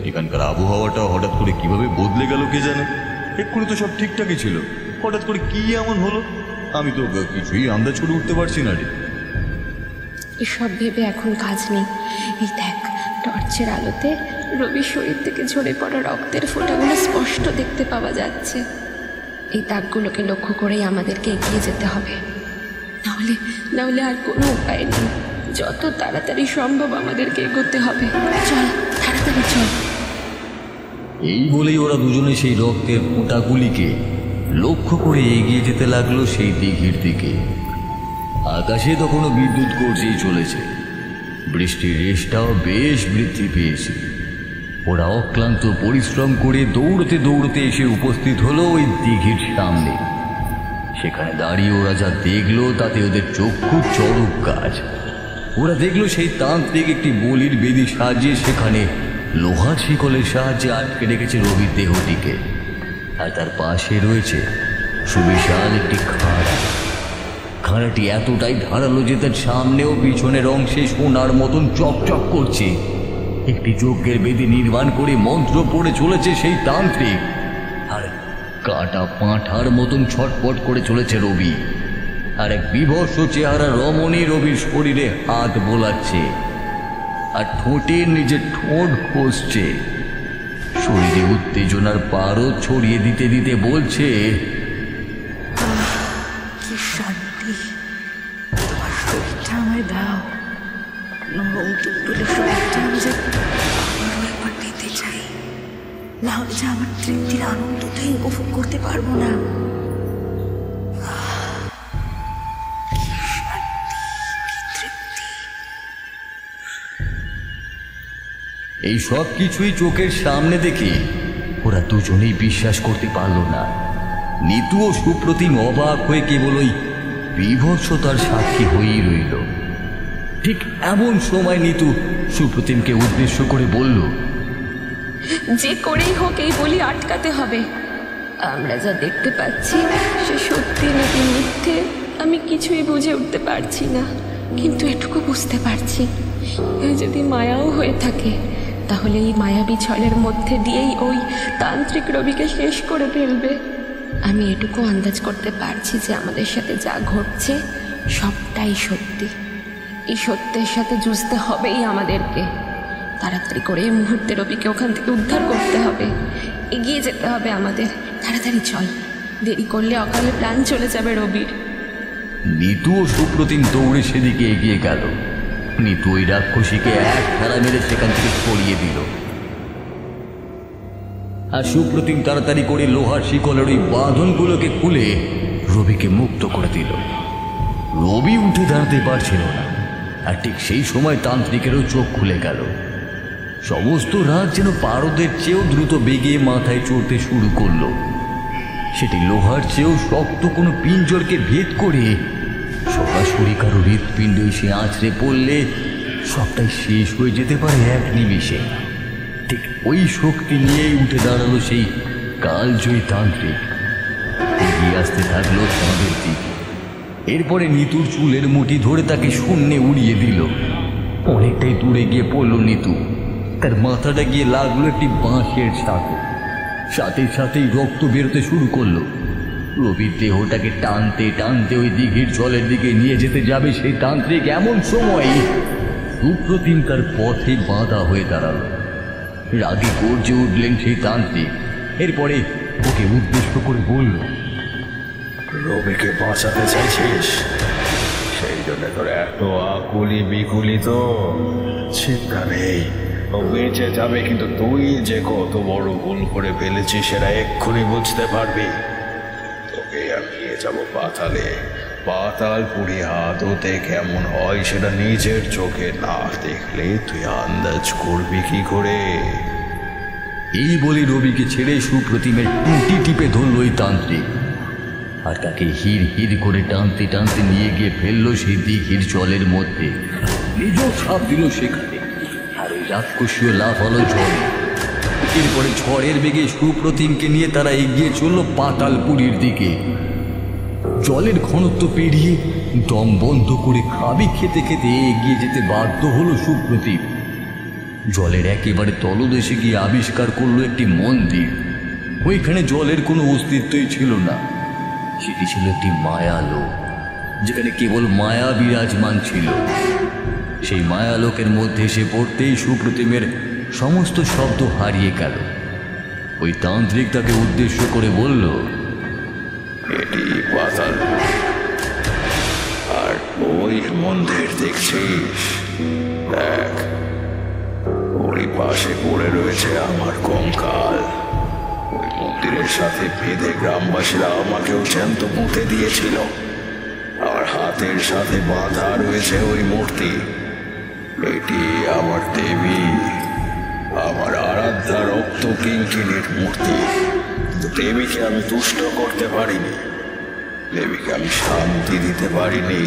S7: এখানকার আবহাওয়াটা হঠাৎ করে কিভাবে বদলে গেল কে জানে। এক্ষুনি তো সব ঠিকঠাকই ছিল, হঠাৎ করে কি এমন হলো আমি তো কিছুই আন্দাজ করে উঠতে পারছি না রে।
S8: এসব ভেবে এখন কাজ নেই। এই দেখ, টর্চের আলোতে রবির শরীর থেকে ঝরে পড়া রক্তের ফোঁটাগুলো স্পষ্ট দেখতে পাওয়া যাচ্ছে। এই দাগগুলোকে লক্ষ্য করেই আমাদেরকে এগিয়ে যেতে হবে, নাহলে আর কোনো উপায় নেই। যত তাড়াতাড়ি সম্ভব আমাদেরকে এগোতে হবে। চল, তাড়াতাড়ি চল।
S2: এই বলেই ওরা দুজনে সেই রক্তের ফোঁটাগুলিকে লক্ষ্য করে এগিয়ে যেতে লাগলো সেই দিঘির দিকে। আকাশে তখনও বিদ্যুৎ গর্জেই চলেছে, বৃষ্টির রেশটাও বেশ বৃদ্ধি পেয়েছে। ওরা অক্লান্ত পরিশ্রম করে দৌড়তে দৌড়তে এসে উপস্থিত হলো ওই দিঘির সামনে। সেখানে দাঁড়িয়ে ওরা যা দেখলো তাতে ওদের চক্ষু চড়ক গাছ। ওরা দেখলো সেই তান্ত্রিক একটি বলির বেদি সাজিয়ে সেখানে লোহার শিকলের সাহায্যে আটকে রেখেছে রবির দেহটিকে, আর তার পাশে রয়েছে সুবিশাল একটি খাঁড়া। খাঁড়াটি এতটাই ধারালো যে তার সামনে ও পিছনের অংশে সোনার মতন চকচক করছে। একটি যজ্ঞের বেদি নির্মাণ করে মন্ত্র পড়ে চলেছে সেই তান্ত্রিক, আর কাটা পাঁঠার মতন ছটপট করে চলেছে রবি। আর এক বিভৎস চেহারা রমণী রবির শরীরে হাত বোলাচ্ছে আর ঠোঁটে নিজের ঠোঁট ঘষছে। শরীরে উত্তেজনার পারদ ছড়িয়ে দিতে দিতে বলছে,
S10: কি শান্তি, তোমার শরীরটা আমায় দাও। নরম তুলে শরীরটা আমি যে আবারও একবার পেতে চাই, না হলে যে আমার তৃপ্তির আনন্দটাই উপভোগ করতে পারবো না।
S2: এই সব কিছুই চোখের সামনে দেখে ওরা দুজনেই বিশ্বাস করতে পারল না। নিতু ও সুপ্রতিম অবাক হয়ে কেবল ওই বিভৎসতার সাক্ষী হয়েই রইল। ঠিক এমন সময় নিতু সুপ্রতিমকে উদ্দেশ্য করে বলল,
S8: যে করেই হোক এই বলি আটকাতে হবে। আমরা যা দেখতে পাচ্ছি সে সত্যি নাকি মিথ্যে আমি কিছুই বুঝে উঠতে পারছি না, কিন্তু এটুকু বুঝতে পারছি যদি মায়াও হয়ে থাকে তাহলে এই মায়াবী ছলের মধ্যে দিয়েই ওই তান্ত্রিক রবিকে শেষ করে ফেলবে। আমি এটুকু আন্দাজ করতে পারছি যে আমাদের সাথে যা ঘটছে সবটাই সত্যি। এই সত্যের সাথে যুঝতে হবেই আমাদেরকে। তাড়াতাড়ি করে এই মুহূর্তে রবিকে ওখান থেকে উদ্ধার করতে হবে, এগিয়ে যেতে হবে আমাদের। তাড়াতাড়ি চল, দেরি করলে অকালে প্রাণ চলে যাবে রবির।
S2: নিতু ও সুপ্রতিম দৌড়ে সেদিকে এগিয়ে গেল। নিতু ওই রাক্ষসীকে এক ঠেলা মেরে সেখান থেকে সরিয়ে দিল, আর সুপ্রতিম তাড়াতাড়ি করে লোহার শিকলের ওই বাঁধনগুলোকে খুলে রবিকে মুক্ত করে দিল। রবি উঠে দাঁড়াতে পারছিল না, আর ঠিক সেই সময় তান্ত্রিকেরও চোখ খুলে গেল। সমস্ত রাত যেন পারদের চেয়েও দ্রুত বেগে মাথায় চড়তে শুরু করলো। সেটি লোহার চেয়েও শক্ত কোনো পিঞ্জরকে ভেদ করে সরাসরি কারো হৃৎপিণ্ড এসে আছড়ে পড়লে সবটাই শেষ হয়ে যেতে পারে এক নিমিষে। ঠিক ওই শক্তি নিয়েই উঠে দাঁড়ালো সেই কালজয়ী তান্ত্রিক। এগিয়ে আসতে থাকলো তাঁদের দিকে। এরপরে নিতুর চুলের মুঠি ধরে তাকে শূন্যে উড়িয়ে দিল। অনেকটাই দূরে গিয়ে পড়ল নিতু। তার মাথাটা গিয়ে লাগলো একটি বাঁশের সাথে। সাথে সাথেই রক্ত বেরোতে শুরু করলো। রবির দেহটাকে টানতে টানতে ওই দিঘির জলের দিকে নিয়ে যেতে যাবে সেই তান্ত্রিক, এমন সময় সুপ্রতিম তার পথে বাঁধা হয়ে দাঁড়ালো। রাগে গর্জে উঠলেন সেই তান্ত্রিক। এরপরে ওকে উদ্দেশ্য করে বলল,
S1: রবিকে বাঁচাতে চাইছিস, সেই জন্য তোর এত আকুলি বিকুলি। তো চিন্তা নেই, ও বেঁচে যাবে, কিন্তু তুই যে কত বড় ভুল করে ফেলেছিস সেটা এক্ষুনি বুঝতে পারবি। তোকে আমি নিয়ে যাবো পাতালে। পাতালপুরি আদতে কেমন হয় সেটা নিজের চোখে না দেখলে তুই আন্দাজ করবি কি করে?
S2: এই বলে রবিকে ছেড়ে সুপ্রতিমের টুটি টিপে ধরল ওই তান্ত্রিক, আর তাকে হির হির করে টানতে টানতে নিয়ে গিয়ে ফেললো সেই দিঘির জলের মধ্যে। নিজেও ছাপ দিল সেখানে, আর ওই রাক্ষসীয় লাফালো জলে। এরপরে ঝড়ের বেগে সুপ্রতিমকে নিয়ে তারা এগিয়ে চলল পাতালপুরীর দিকে। জলের ঘনত্ব পেরিয়ে দম বন্ধ করে খাবি খেতে খেতে এগিয়ে যেতে বাধ্য হলো সুপ্রতিম। জলের একেবারে তলদেশে গিয়ে আবিষ্কার করলো একটি মন্দির। ওইখানে জলের কোনো অস্তিত্বই ছিল না। সেটি ছিল একটি মায়ালোক, যেখানে কেবল মায়া বিরাজমান ছিল। সেই মায়ালোকের মধ্যে এসে পড়তেই সুপ্রতিমের সমস্ত শব্দ হারিয়ে গেল। ওই তান্ত্রিক তাকে উদ্দেশ্য করে বলল,
S1: এটি পাতাল, আর ওই মন্দির দেখছিস, দেখ ওরই পাশ পাশে পড়ে রয়েছে আমার কঙ্কাল। ওই মন্দিরের সাথে বেঁধে গ্রামবাসীরা আমাকেও জ্যান্ত পুঁতে দিয়েছিল। আর হাতের সাথে বাঁধা রয়েছে ওই মূর্তি। এটি আমার দেবী, আমার আরাধ্যা রক্ত কিঙ্কিণীর মূর্তি। কিন্তু দেবীকে আমি তুষ্ট করতে পারিনি, দেবীকে আমি শান্তি দিতে পারিনি।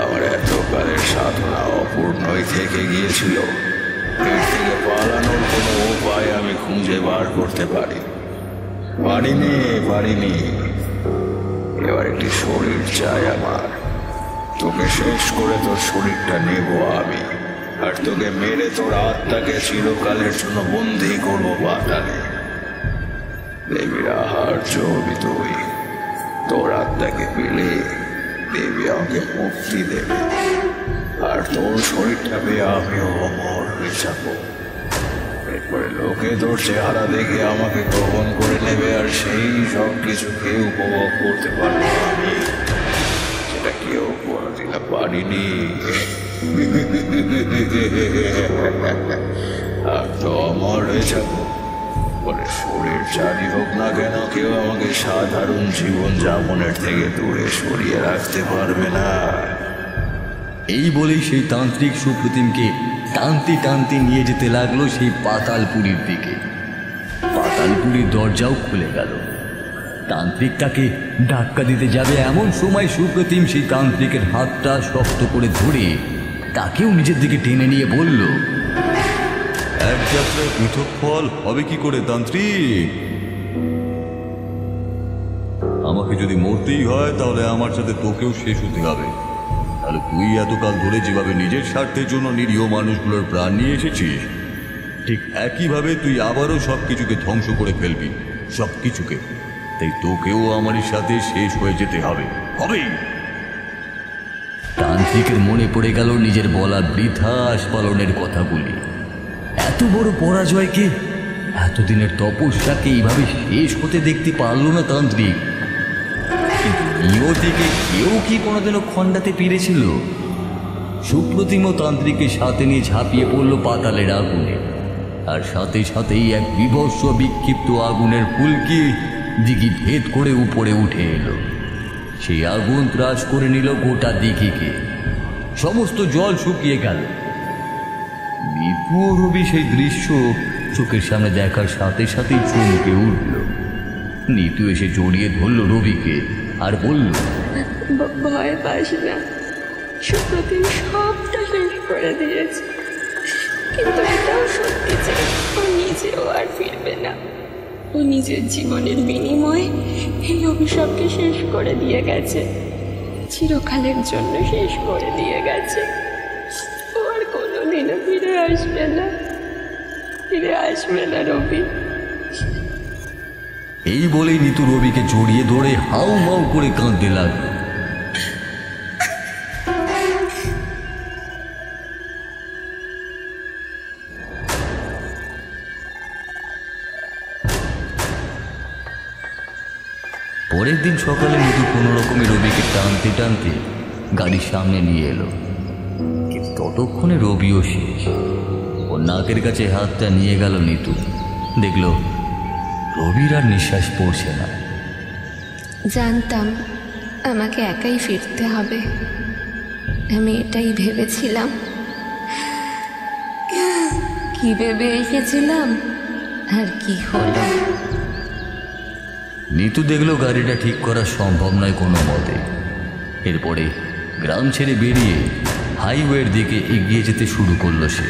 S1: আমার এতকালের সাধনা অপূর্ণই থেকে গিয়েছিল। এর থেকে পালানোর কোনো উপায় আমি খুঁজে বার করতে পারিনি। এবার একটি শরীর চাই আমার। তোকে শেষ করে তোর শরীরটা নেব আমি, আর তোকে মেরে তোর আত্মাকে চিরকালের জন্য বন্দী করবো পাতালে। দেবীর আহার্য হবি তুই। তোর আত্মাকে পেলে দেবী আমাকে মুক্তি দেবে, আর তোর শরীরটা পেয়ে আমিও অমর হয়ে যাবো। এরপরে লোকে তোর চেহারা দেখে আমাকে গ্রহণ করে নেবে, আর সেই সব কিছুকে উপভোগ করতে পারবো আমি, যেটা কেউ কোনোদিন পারিনি। আর তো অমর হয়ে যাবো। বলে শরীর যারই হোক না কেন, কেউ আমাকে সাধারণ জীবন যাপনের থেকে দূরে সরিয়ে রাখতে পারবে না।
S2: এই বলেই সেই তান্ত্রিক সুপ্রতিমকে টানতে টানতে নিয়ে যেতে লাগলো সেই পাতালপুরীর দিকে। পাতালপুরীর দরজাও খুলে গেল। তান্ত্রিক তাকে ধাক্কা দিতে যাবে এমন সময় সুপ্রতিম সেই তান্ত্রিকের হাতটা শক্ত করে ধরে তাকেও নিজের দিকে টেনে নিয়ে বলল,
S7: এক যাত্রায় পৃথক ফল হবে কি করে তান্ত্রিক? আমাকে যদি মরতেই হয় তাহলে আমার সাথে তোকেও শেষ হতে হবে। তাহলে তুই এতকাল ধরে যেভাবে নিজের স্বার্থের জন্য নিরীহ মানুষগুলোর প্রাণ নিয়ে এসেছিস, ঠিক একইভাবে তুই আবারও সবকিছুকে ধ্বংস করে ফেলবি, সবকিছুকে। তাই তোকেও আমারই সাথে শেষ হয়ে যেতে হবে।
S2: তান্ত্রিকের মনে পড়ে গেল নিজের বলা বৃথা আস্ফালনের কথাগুলি। এত বড় পরাজয়কে, এতদিনের তপস্যাকে এইভাবে শেষ হতে দেখতে পারল না তান্ত্রিক। কিন্তু নিয়তিকে কেউ কি কোনোদিনও খণ্ডাতে পেরেছিল? সুপ্রতিম তান্ত্রিকের সাথে নিয়ে ঝাঁপিয়ে পড়ল পাতালের আগুনে, আর সাথে সাথেই এক বিভৎস বিক্ষিপ্ত আগুনের ফুলকি দিঘি ভেদ করে উপরে উঠে এলো। সেই আগুন ত্রাস করে নিল গোটা দিঘিকে। সমস্ত জল শুকিয়ে গেল। নিতু ও রবি সেই দৃশ্য চোখের সামনে দেখার সাথে সাথেই চমকে উঠল। নিতু এসে জড়িয়ে ধরল রবিকে আর বলল,
S6: ভয় পাস না, সুপ্রতিম সবটা শেষ করে দিয়েছে। কিন্তু এটাও সত্যি যে ও নিজেও আর ফিরবে না। ও নিজের জীবনের বিনিময়ে এই অভিশাপকে শেষ করে দিয়ে গেছে, চিরকালের জন্য শেষ করে দিয়ে গেছে। ও আর কোনোদিনও ফিরে আসবে না রবি।
S2: এই বলেই নিতু রবিকে জড়িয়ে ধরে হাউ মাউ করে কাঁদতে লাগলো। পরের দিন সকালে নিতু কোনো রকমে রবিকে টানতে টানতে গাড়ির সামনে নিয়ে এলো। কিন্তু ততক্ষণে রবিও শেষ। ওর নাকের কাছে হাতটা নিয়ে গেল নিতু। দেখলো রবির আর নিঃশ্বাস পড়ছে না।
S8: জানতাম আমাকে একাই ফিরতে হবে। আমি এটাই ভেবেছিলাম। কি ভেবে এসেছিলাম আর কি হলো।
S2: নিতু দেখলো গাড়িটা ঠিক করা সম্ভব নয় কোনো মতে। এরপরে গ্রাম ছেড়ে বেরিয়ে হাইওয়ের দিকে এগিয়ে যেতে শুরু করলো সে।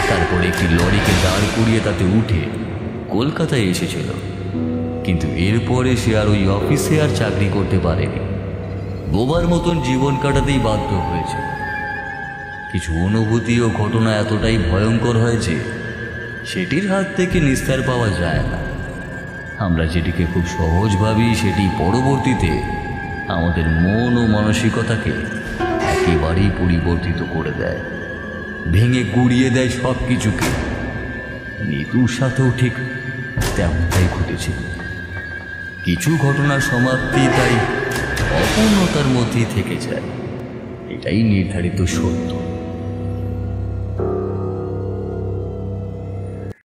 S2: তারপরে একটি লরিকে দাঁড় করিয়ে তাতে উঠে কলকাতায় এসেছিল। কিন্তু এরপরে সে আর ওই অফিসে আর চাকরি করতে পারেনি। বোবার মতন জীবন কাটাতেই বাধ্য হয়েছে। কিছু অনুভূতি ও ঘটনা এতটাই ভয়ঙ্কর হয়েছে সেটির হাত থেকে নিস্তার পাওয়া যায় না। আমরা যেটিকে খুব সহজ ভাবি সেটি পরবর্তীতে আমাদের মন ও মানসিকতাকে একেবারেই পরিবর্তিত করে দেয়, ভেঙে গুড়িয়ে দেয় সব কিছুকে। নিতুর সাথেও ঠিক তেমনটাই ঘটেছিল। কিছু ঘটনার সমাপ্তি তাই অপূর্ণতার মধ্যেই থেকে যায়, এটাই নির্ধারিত সত্য।